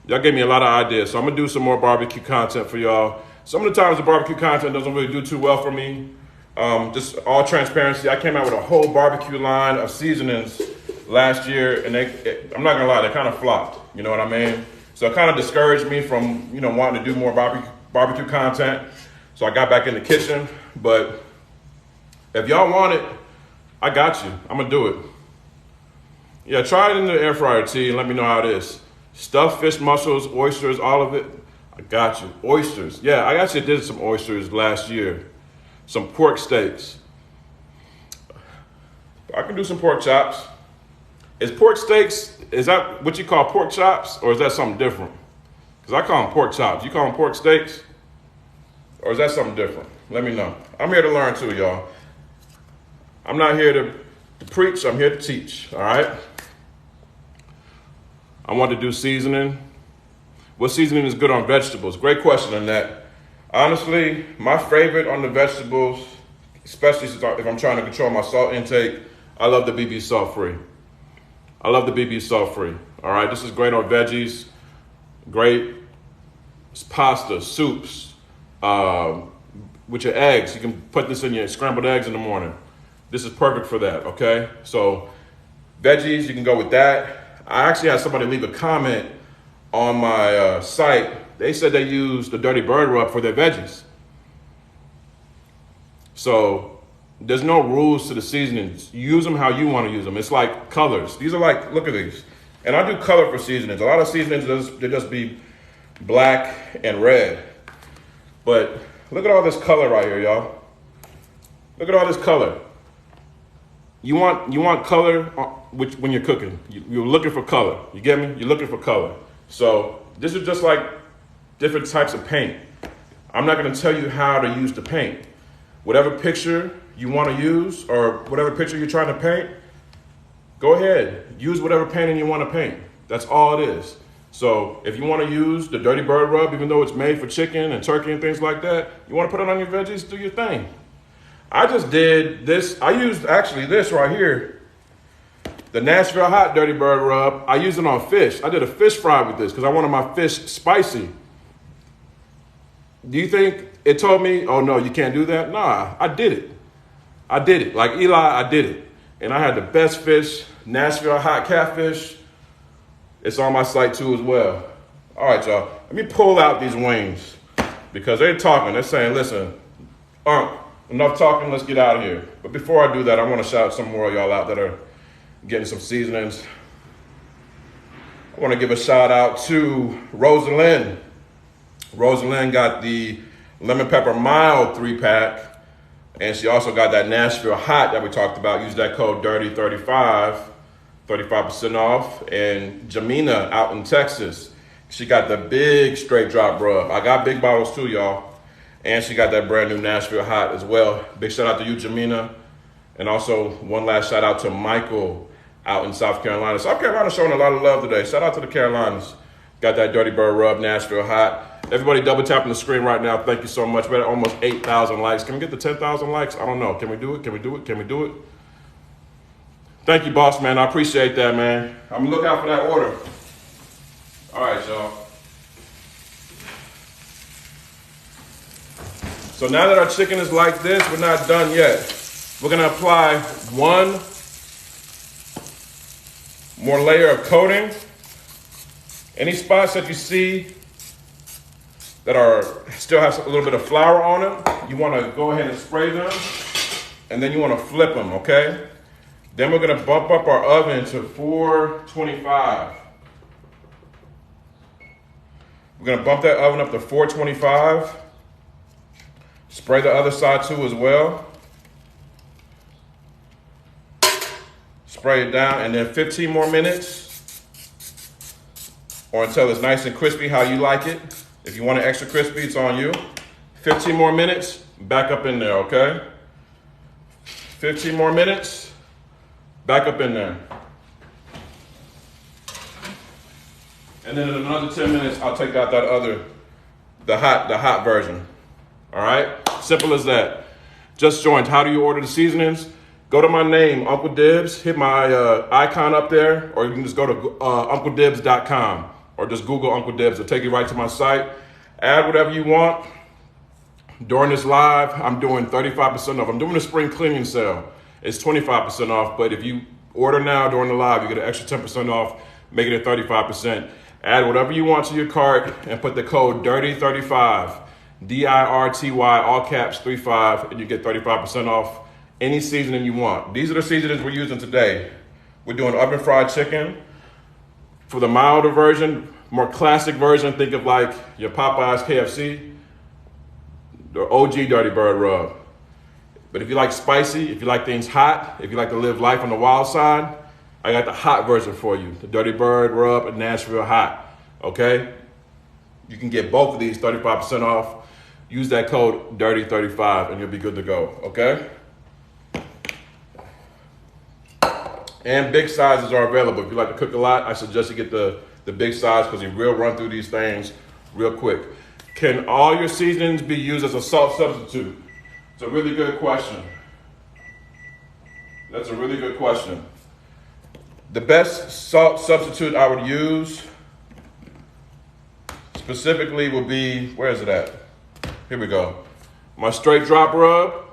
So I'm gonna do some more barbecue content for y'all. Some of the times the barbecue content doesn't really do too well for me. Just all transparency, I came out with a whole barbecue line of seasonings last year, and I'm not gonna lie, they kind of flopped. You know what I mean? So it kind of discouraged me from, you know, wanting to do more barbecue content. So I got back in the kitchen, but if y'all want it, I got you. I'm gonna do it. Yeah, try it in the air fryer, T, and let me know how it is. Stuffed fish, mussels, oysters, all of it. I got you. Oysters. Yeah, I actually did some oysters last year. Some pork steaks. I can do some pork chops. Is pork steaks, is that what you call pork chops, or is that something different? Because I call them pork chops. You call them pork steaks? Or is that something different? Let me know. I'm here to learn too, y'all. I'm not here to preach, I'm here to teach, all right? I want to do seasoning. What seasoning is good on vegetables? Great question on that. Honestly, my favorite on the vegetables, especially if I'm trying to control my salt intake, I love the BB salt-free. All right, this is great on veggies, great pasta, soups, with your eggs. You can put this in your scrambled eggs in the morning. This is perfect for that, okay? So veggies, you can go with that. I actually had somebody leave a comment on my site. They said they use the Dirty Bird Rub for their veggies. So there's no rules to the seasonings. Use them how you want to use them. It's like colors. These are like, look at these. And I do color for seasonings. A lot of seasonings, they just be black and red. But look at all this color right here, y'all. Look at all this color. You want color when you're cooking. You're looking for color. You get me? You're looking for color. So this is just like different types of paint. I'm not going to tell you how to use the paint. Whatever picture you want to use or whatever picture you're trying to paint, go ahead. Use whatever painting you want to paint. That's all it is. So if you want to use the Dirty Bird Rub, even though it's made for chicken and turkey and things like that, you want to put it on your veggies, do your thing. I just did this. I used actually this right here, the Nashville Hot Dirty Bird Rub. I used it on fish. I did a fish fry with this because I wanted my fish spicy. Do you think it told me, oh no, you can't do that? Nah, I did it. I did it. Like Eli, I did it. And I had the best fish, Nashville Hot Catfish. It's on my site too as well. All right, y'all. Let me pull out these wings because they're talking. They're saying, listen, enough talking, let's get out of here. But before I do that, I want to shout out some more of y'all out that are getting some seasonings. I want to give a shout out to Rosalind. Rosalind got the Lemon Pepper Mild 3-pack, and she also got that Nashville Hot that we talked about. Use that code DIRTY35, 35% off. And Jamina out in Texas, she got the big straight drop rub. I got big bottles too, y'all. And she got that brand new Nashville Hot as well. Big shout out to you, Jamina. And also one last shout out to Michael out in South Carolina. South Carolina showing a lot of love today. Shout out to the Carolinas. Got that Dirty Bird Rub, Nashville Hot. Everybody double tapping the screen right now. Thank you so much. We're at almost 8,000 likes. Can we get to 10,000 likes? I don't know. Can we do it? Can we do it? Can we do it? Thank you, boss, man. I appreciate that, man. I'm gonna look out for that order. All right, y'all. So now that our chicken is like this, we're not done yet. We're gonna apply one more layer of coating. Any spots that you see that still have a little bit of flour on them, you wanna go ahead and spray them, and then you wanna flip them, okay? Then we're gonna bump up our oven to 425. We're gonna bump that oven up to 425. Spray the other side too as well. Spray it down, and then 15 more minutes, or until it's nice and crispy how you like it. If you want it extra crispy, it's on you. 15 more minutes, back up in there, okay? 15 more minutes, back up in there. And then in another 10 minutes, I'll take out the hot version. All right, simple as that. Just joined. How do you order the seasonings? Go to my name, Uncle Dibbz. Hit my icon up there, or you can just go to UncleDibbz.com or just Google Uncle Dibbz. It'll take you right to my site. Add whatever you want. During this live, I'm doing 35% off. I'm doing a spring cleaning sale. It's 25% off, but if you order now during the live, you get an extra 10% off, making it 35%. Add whatever you want to your cart and put the code DIRTY35. DIRTY, all caps, 35, and you get 35% off any seasoning you want. These are the seasonings we're using today. We're doing oven fried chicken. For the milder version, more classic version, think of like your Popeyes KFC, the OG Dirty Bird Rub. But if you like spicy, if you like things hot, if you like to live life on the wild side, I got the hot version for you, the Dirty Bird Rub and Nashville Hot, okay? You can get both of these 35% off. Use that code DIRTY35 and you'll be good to go, okay? And big sizes are available. If you like to cook a lot, I suggest you get the big size because you will run through these things real quick. Can all your seasonings be used as a salt substitute? It's a really good question. That's a really good question. The best salt substitute I would use specifically would be, where is it at? Here we go. My straight drop rub,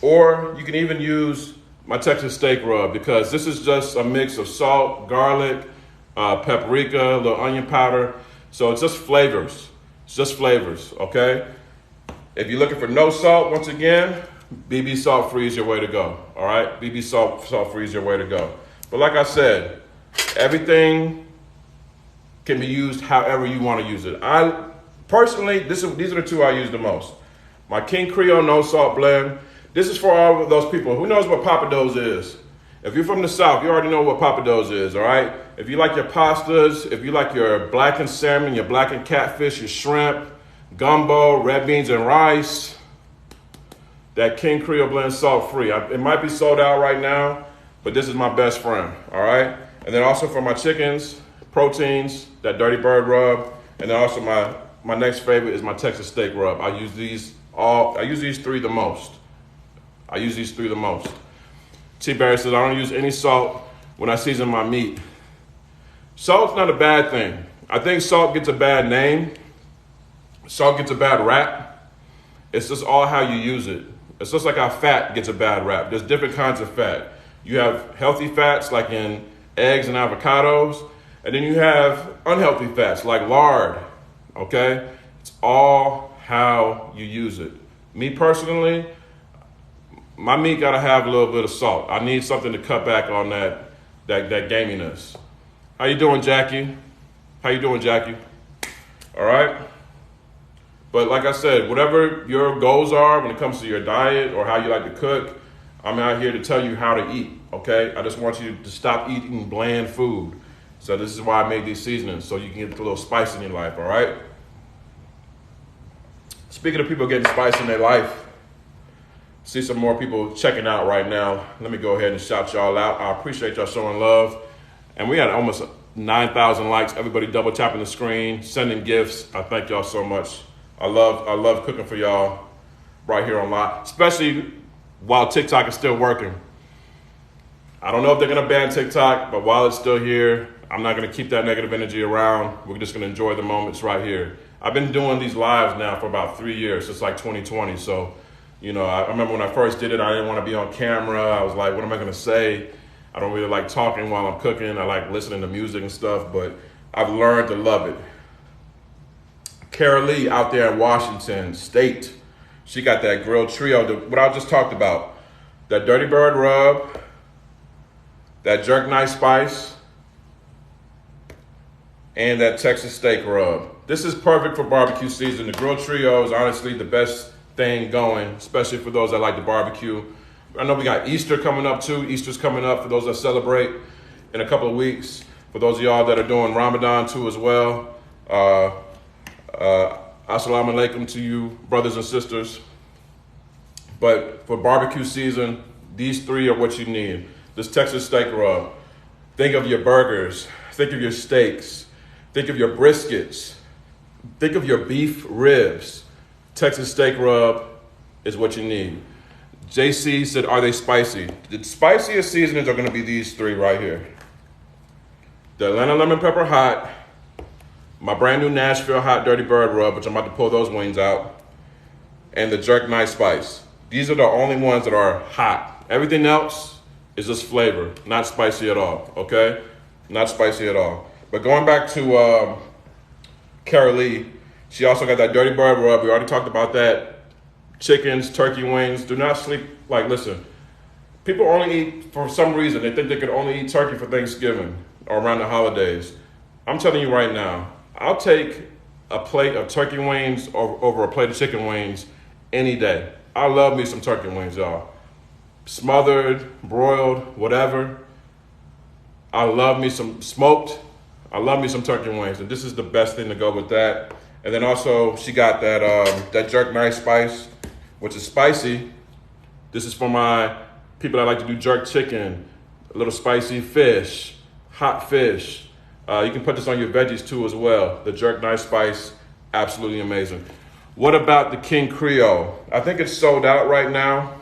or you can even use my Texas steak rub, because this is just a mix of salt, garlic, paprika, a little onion powder. So it's just flavors. It's just flavors, okay? If you're looking for no salt, once again, BB salt free is your way to go, all right? BB salt free is your way to go. But like I said, everything can be used however you want to use it. I personally, these are the two I use the most. My King Creole no salt blend. This is for all of those people. Who knows what papados is? If you're from the South, you already know what papados is, all right? If you like your pastas, if you like your blackened salmon, your blackened catfish, your shrimp, gumbo, red beans and rice, that King Creole blend salt free. It might be sold out right now, but this is my best friend, all right? And then also for my chickens, proteins, that Dirty Bird rub, and then also my next favorite is my Texas steak rub. I use these three the most. T-Barry says, I don't use any salt when I season my meat. Salt's not a bad thing. I think salt gets a bad name. Salt gets a bad rap. It's just all how you use it. It's just like how fat gets a bad rap. There's different kinds of fat. You have healthy fats like in eggs and avocados, and then you have unhealthy fats like lard, okay? It's all how you use it. Me personally, my meat gotta have a little bit of salt. I need something to cut back on that gaminess. How you doing, Jackie? How you doing, Jackie? All right? But like I said, whatever your goals are when it comes to your diet or how you like to cook, I'm out here to tell you how to eat, okay? I just want you to stop eating bland food. So this is why I made these seasonings, so you can get a little spice in your life, all right? Speaking of people getting spice in their life, see some more people checking out right now. Let me go ahead and shout y'all out. I appreciate y'all showing love. And we had almost 9,000 likes. Everybody double tapping the screen, sending gifts. I thank y'all so much. I love cooking for y'all right here on live, especially while TikTok is still working. I don't know if they're gonna ban TikTok, but while it's still here, I'm not gonna keep that negative energy around. We're just gonna enjoy the moments right here. I've been doing these lives now for about 3 years, since like 2020. So, you know, I remember when I first did it, I didn't want to be on camera. I was like, what am I gonna say? I don't really like talking while I'm cooking. I like listening to music and stuff, but I've learned to love it. Kara Lee out there in Washington State, she got that grilled trio, what I just talked about. That Dirty Bird rub, that jerk nice spice, and that Texas steak rub. This is perfect for barbecue season. The grilled trio is honestly the best thing going, especially for those that like to barbecue. I know we got Easter coming up too. Easter's coming up for those that celebrate in a couple of weeks. For those of y'all that are doing Ramadan too as well. Assalamu alaikum to you, brothers and sisters. But for barbecue season, these three are what you need. This Texas steak rub. Think of your burgers. Think of your steaks. Think of your briskets. Think of your beef ribs. Texas steak rub is what you need. JC said, are they spicy? The spiciest seasonings are going to be these three right here. The Atlanta Lemon Pepper Hot, my brand new Nashville Hot Dirty Bird rub, which I'm about to pull those wings out, and the Jerk Nice Spice. These are the only ones that are hot. Everything else is just flavor, not spicy at all, okay? Not spicy at all. But going back to Kara Lee, she also got that Dirty Bird rub. We already talked about that. Chickens, turkey wings. Do not sleep. Like, listen, people only eat, for some reason, they think they can only eat turkey for Thanksgiving or around the holidays. I'm telling you right now, I'll take a plate of turkey wings over a plate of chicken wings any day. I love me some turkey wings, y'all. Smothered, broiled, whatever. I love me some smoked. I love me some turkey wings, and this is the best thing to go with that. And then also, she got that Jerk Nice Spice, which is spicy. This is for my people that like to do jerk chicken, a little spicy fish, hot fish. You can put this on your veggies too as well. The Jerk Nice Spice, absolutely amazing. What about the King Creole? I think it's sold out right now,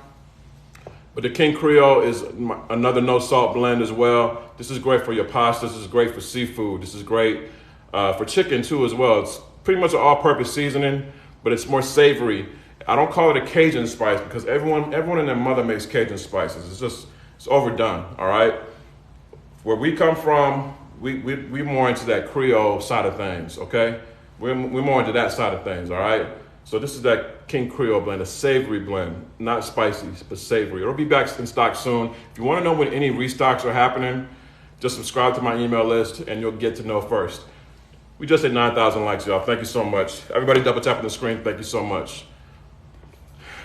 but the King Creole is another no salt blend as well. This is great for your pasta. This is great for seafood. This is great for chicken too as well. It's pretty much an all-purpose seasoning. but it's more savory. I don't call it a Cajun spice because everyone and their mother makes Cajun spices. It's overdone, all right? Where we come from, we more into that Creole side of things, okay? We're more into that side of things, all right? So this is that King Creole blend, a savory blend, not spicy, but savory. It'll be back in stock soon. If you want to know when any restocks are happening, just subscribe to my email list and you'll get to know first. We just hit 9,000 likes, y'all. Thank you so much. Everybody double tap on the screen. Thank you so much.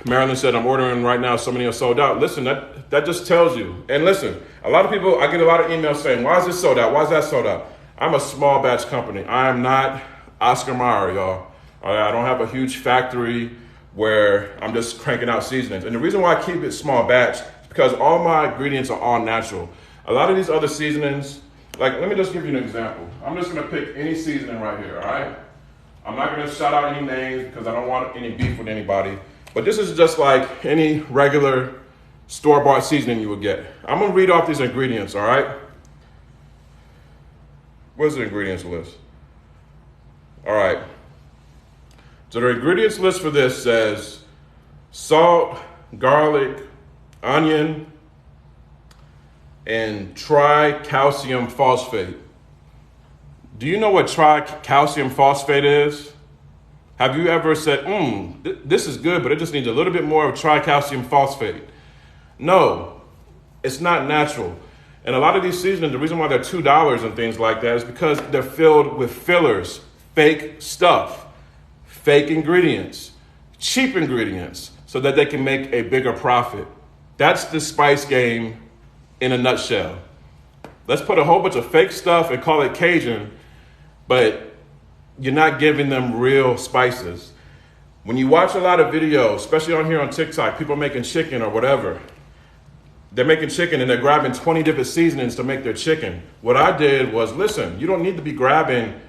Marilyn said, I'm ordering right now. So many are sold out. Listen, that just tells you. And listen, a lot of people, I get a lot of emails saying, why is this sold out? Why is that sold out? I'm a small batch company. I am not Oscar Mayer, y'all. I don't have a huge factory where I'm just cranking out seasonings. And the reason why I keep it small batch is because all my ingredients are all natural. A lot of these other seasonings, like, let me just give you an example. I'm just gonna pick any seasoning right here, all right? I'm not gonna shout out any names because I don't want any beef with anybody. But this is just like any regular store-bought seasoning you would get. I'm gonna read off these ingredients, all right? Where's the ingredients list? All right. So the ingredients list for this says salt, garlic, onion, and tricalcium phosphate. Do you know what tricalcium phosphate is? Have you ever said, this is good, but it just needs a little bit more of tricalcium phosphate? No, it's not natural. And a lot of these seasonings, the reason why they're $2 and things like that is because they're filled with fillers, fake stuff, fake ingredients, cheap ingredients, so that they can make a bigger profit. That's the spice game in a nutshell. Let's put a whole bunch of fake stuff and call it Cajun, but you're not giving them real spices. When you watch a lot of videos, especially on here on TikTok, people making chicken or whatever, they're making chicken and they're grabbing 20 different seasonings to make their chicken. What I did was, listen, you don't need to be grabbing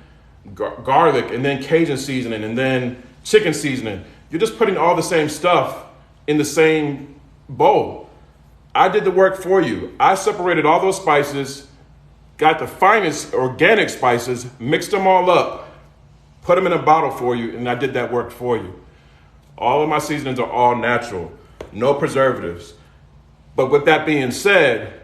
garlic and then Cajun seasoning and then chicken seasoning. You're just putting all the same stuff in the same bowl. I did the work for you. I separated all those spices, got the finest organic spices, mixed them all up, put them in a bottle for you, and I did that work for you. All of my seasonings are all natural, no preservatives. But with that being said,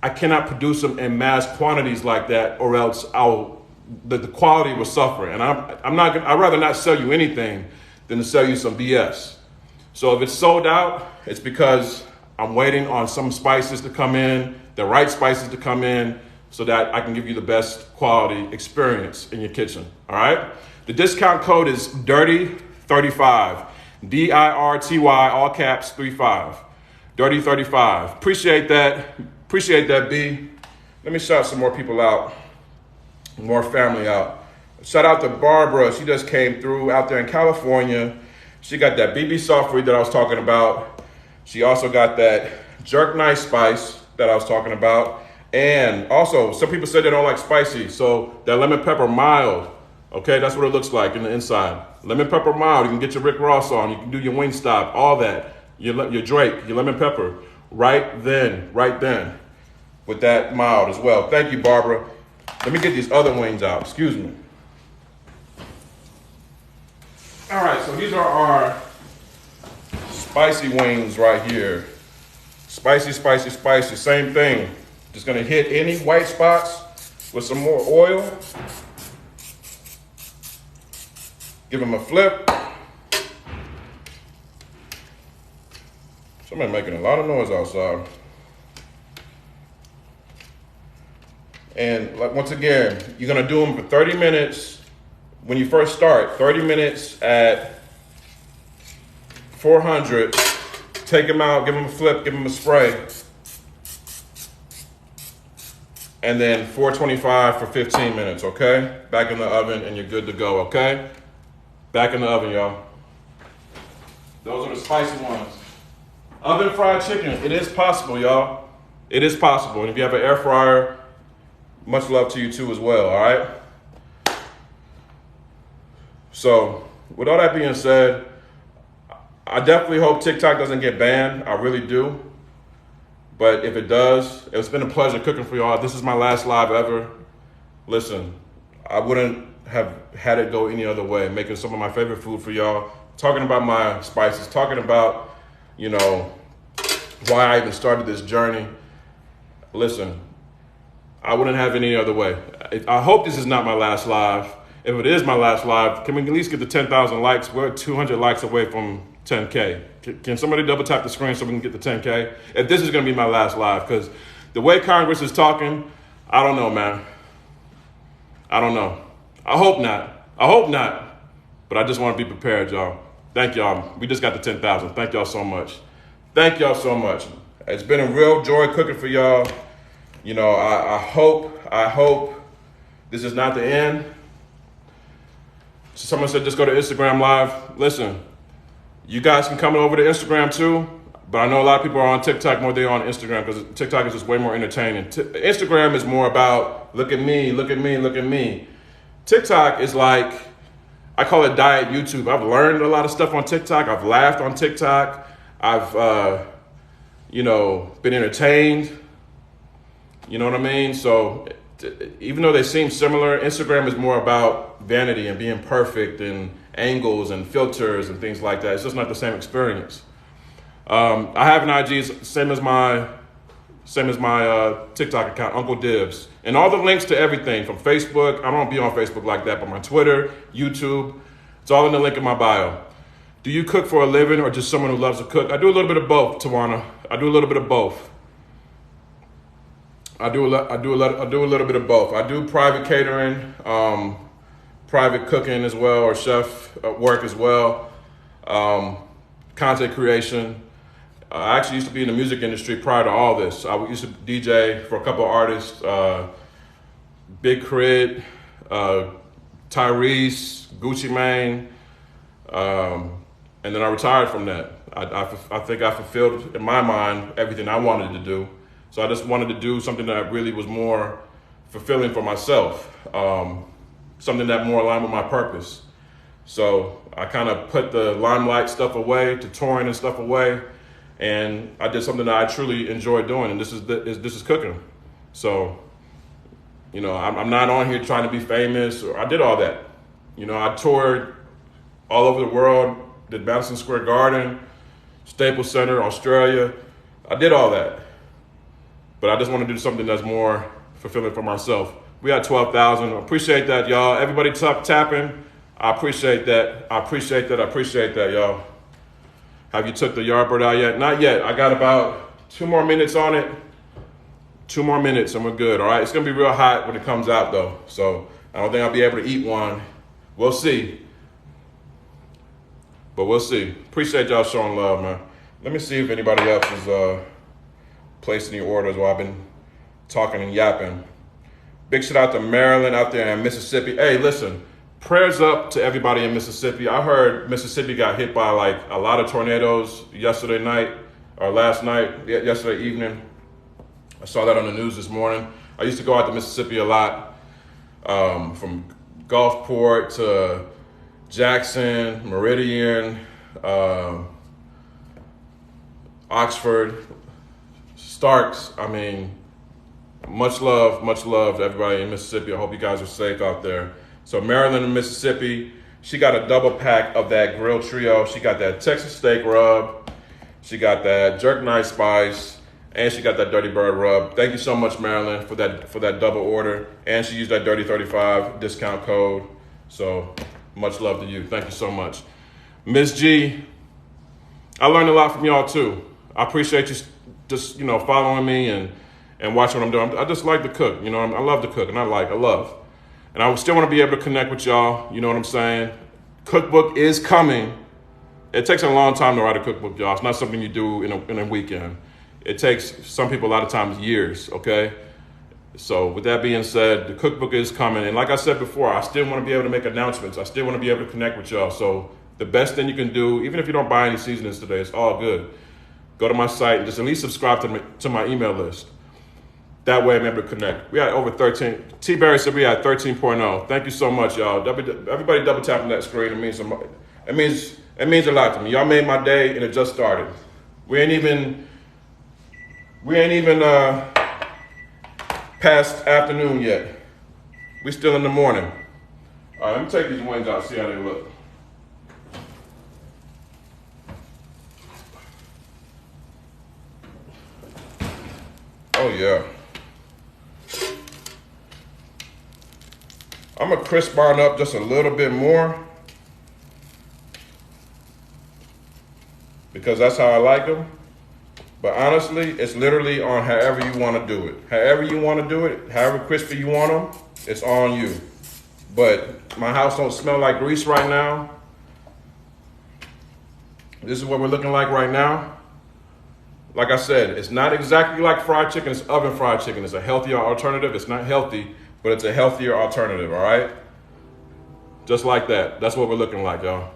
I cannot produce them in mass quantities like that, or else the quality will suffer. And I'd rather not sell you anything than to sell you some BS. So if it's sold out, it's because I'm waiting on some spices to come in, the right spices to come in, so that I can give you the best quality experience in your kitchen, all right? The discount code is DIRTY35, DIRTY, all caps, 35, DIRTY35. Appreciate that, B. Let me shout some more people out, more family out. Shout out to Barbara, she just came through out there in California. She got that BB soft read that I was talking about. She also got that jerk nice spice that I was talking about. And also, some people said they don't like spicy, so that lemon pepper mild, okay, that's what it looks like in the inside. Lemon pepper mild, you can get your Rick Ross on, you can do your Wingstop, all that. Your Drake, your lemon pepper, right then, with that mild as well. Thank you, Barbara. Let me get these other wings out, excuse me. All right, so these are our spicy wings right here. Spicy, spicy, spicy, same thing. Just gonna hit any white spots with some more oil. Give them a flip. Somebody making a lot of noise outside. And like once again, you're gonna do them for 30 minutes. When you first start, 30 minutes at 400, take them out, give them a flip, give them a spray. And then 425 for 15 minutes, okay? Back in the oven and you're good to go, okay? Back in the oven, y'all. Those are the spicy ones. Oven fried chicken, it is possible, y'all. It is possible. And if you have an air fryer, much love to you too as well, all right? So, with all that being said, I definitely hope TikTok doesn't get banned. I really do. But if it does, it's been a pleasure cooking for y'all. This is my last live ever. Listen, I wouldn't have had it go any other way, making some of my favorite food for y'all, talking about my spices, talking about, you know, why I even started this journey. Listen, I wouldn't have it any other way. I hope this is not my last live. If it is my last live, can we at least get to 10,000 likes? We're 200 likes away from 10K. Can somebody double tap the screen so we can get to 10K? If this is gonna be my last live, because the way Congress is talking, I don't know, man. I don't know. I hope not. I hope not. But I just want to be prepared, y'all. Thank y'all. We just got to 10,000. Thank y'all so much. Thank y'all so much. It's been a real joy cooking for y'all. You know, I hope this is not the end. Someone said just go to Instagram Live. Listen, you guys can come over to Instagram too, but I know a lot of people are on TikTok more than they're on Instagram because TikTok is just way more entertaining. Instagram is more about look at me, look at me, look at me. TikTok is like, I call it diet YouTube. I've learned a lot of stuff on TikTok. I've laughed on TikTok. I've, been entertained. You know what I mean? So even though they seem similar, Instagram is more about vanity and being perfect and angles and filters and things like that. It's just not the same experience. I have an IG, same as my TikTok account, Uncle Dibbz. And all the links to everything from Facebook, I don't be on Facebook like that, but my Twitter, YouTube, it's all in the link in my bio. Do you cook for a living or just someone who loves to cook? I do a little bit of both, Tawana. I do a little bit of both. I do a little bit of both. I do private catering, private cooking as well, or chef work as well, content creation. I actually used to be in the music industry prior to all this. I used to DJ for a couple of artists, Big Crit, Tyrese, Gucci Mane, and then I retired from that. I think I fulfilled, in my mind, everything I wanted to do. So I just wanted to do something that really was more fulfilling for myself, something that more aligned with my purpose. So I kind of put the limelight stuff away, to touring and stuff away, and I did something that I truly enjoy doing, and this is cooking. So, you know, I'm not on here trying to be famous, or I did all that. You know, I toured all over the world, did Madison Square Garden, Staples Center, Australia. I did all that. But I just want to do something that's more fulfilling for myself. We got 12,000. Appreciate that, y'all. Everybody tapping. I appreciate that. I appreciate that, y'all. Have you took the Yardbird out yet? Not yet. I got about 2 more minutes on it. 2 more minutes and we're good, all right? It's going to be real hot when it comes out, though. So I don't think I'll be able to eat one. We'll see. But we'll see. Appreciate y'all showing love, man. Let me see if anybody else is placed any orders while I've been talking and yapping. Big shout out to Maryland out there in Mississippi. Hey, listen, prayers up to everybody in Mississippi. I heard Mississippi got hit by like a lot of tornadoes yesterday evening. I saw that on the news this morning. I used to go out to Mississippi a lot, from Gulfport to Jackson, Meridian, Oxford, Starks. I mean, much love to everybody in Mississippi. I hope you guys are safe out there. So Maryland and Mississippi, she got a double pack of that grill trio. She got that Texas steak rub, she got that jerk nice spice, and she got that Dirty Bird rub. Thank you so much, Maryland, for that double order. And she used that Dirty 35 discount code. So much love to you. Thank you so much. Miss G, I learned a lot from y'all too. I appreciate you just, you know, following me and watching what I'm doing. I just like to cook, you know, I love to cook, and I love. And I still want to be able to connect with y'all, you know what I'm saying? Cookbook is coming. It takes a long time to write a cookbook, y'all. It's not something you do in a weekend. It takes some people a lot of times years, okay? So with that being said, the cookbook is coming. And like I said before, I still want to be able to make announcements. I still want to be able to connect with y'all. So the best thing you can do, even if you don't buy any seasonings today, it's all good. Go to my site and just at least subscribe to my email list. That way I'm able to connect. We had over 13. T. Barry said we had 13.0. Thank you so much, y'all. Everybody double tapping that screen. It means a lot to me. Y'all made my day and it just started. We ain't even past afternoon yet. We still in the morning. All right, let me take these wings out, see how they look. Oh yeah. I'm gonna crisp mine up just a little bit more because that's how I like them. But honestly, it's literally on however you want to do it. However you want to do it, however crispy you want them, it's on you. But my house don't smell like grease right now. This is what we're looking like right now. Like I said, it's not exactly like fried chicken, it's oven fried chicken. It's a healthier alternative. It's not healthy, but it's a healthier alternative, all right? Just like that. That's what we're looking like, y'all.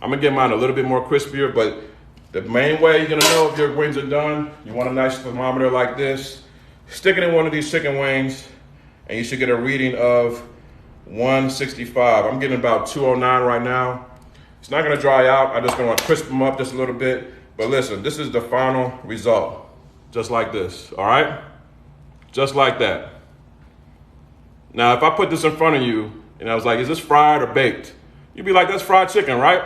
I'm gonna get mine a little bit more crispier, but the main way you're gonna know if your wings are done, you want a nice thermometer like this, stick it in one of these chicken wings, and you should get a reading of 165. I'm getting about 209 right now. It's not gonna dry out. I'm just gonna crisp them up just a little bit. But listen, this is the final result. Just like this, all right? Just like that. Now, if I put this in front of you, and I was like, is this fried or baked? You'd be like, that's fried chicken, right?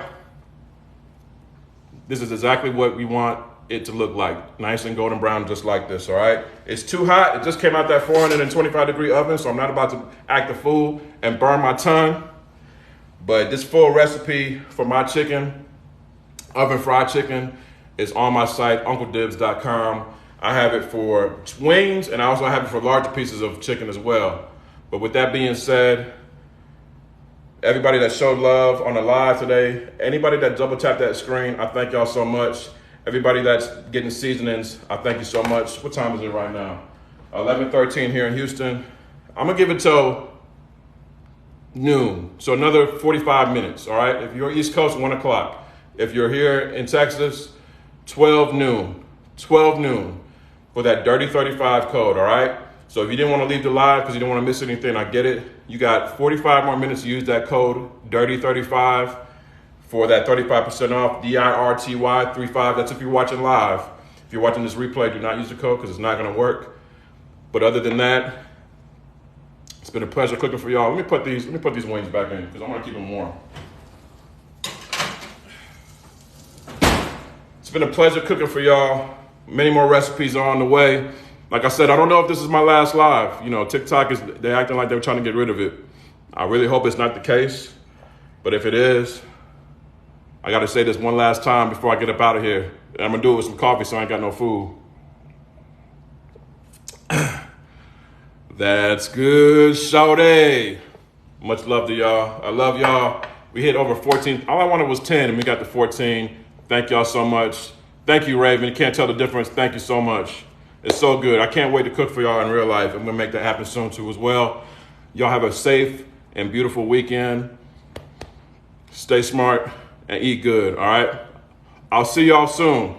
This is exactly what we want it to look like. Nice and golden brown, just like this, all right? It's too hot. It just came out that 425-degree oven, so I'm not about to act a fool and burn my tongue. But this full recipe for my chicken, oven fried chicken, is on my site, UncleDibbz.com. I have it for wings, and I also have it for larger pieces of chicken as well. But with that being said, everybody that showed love on the live today, anybody that double tapped that screen, I thank y'all so much. Everybody that's getting seasonings, I thank you so much. What time is it right now? 11:13 here in Houston. I'm gonna give it till noon, so another 45 minutes, all right? If you're East Coast, 1 o'clock. If you're here in Texas, 12 noon for that Dirty 35 code, all right? So if you didn't want to leave the live because you didn't want to miss anything, I get it. You got 45 more minutes to use that code, Dirty35, for that 35% off, DIRTY 35. That's if you're watching live. If you're watching this replay, do not use the code because it's not going to work. But other than that, it's been a pleasure cooking for y'all. Let me put these wings back in because I want to keep them warm. It's been a pleasure cooking for y'all. Many more recipes are on the way. Like I said, I don't know if this is my last live. You know, TikTok they're acting like they're trying to get rid of it. I really hope it's not the case. But if it is, I got to say this one last time before I get up out of here. And I'm going to do it with some coffee so I ain't got no food. That's good, shawty. Much love to y'all. I love y'all. We hit over 14. All I wanted was 10 and we got to 14. Thank y'all so much. Thank you, Raven. You can't tell the difference. Thank you so much. It's so good. I can't wait to cook for y'all in real life. I'm gonna make that happen soon too as well. Y'all have a safe and beautiful weekend. Stay smart and eat good, all right? I'll see y'all soon.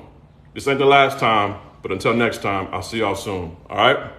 This ain't the last time, but until next time, I'll see y'all soon, all right?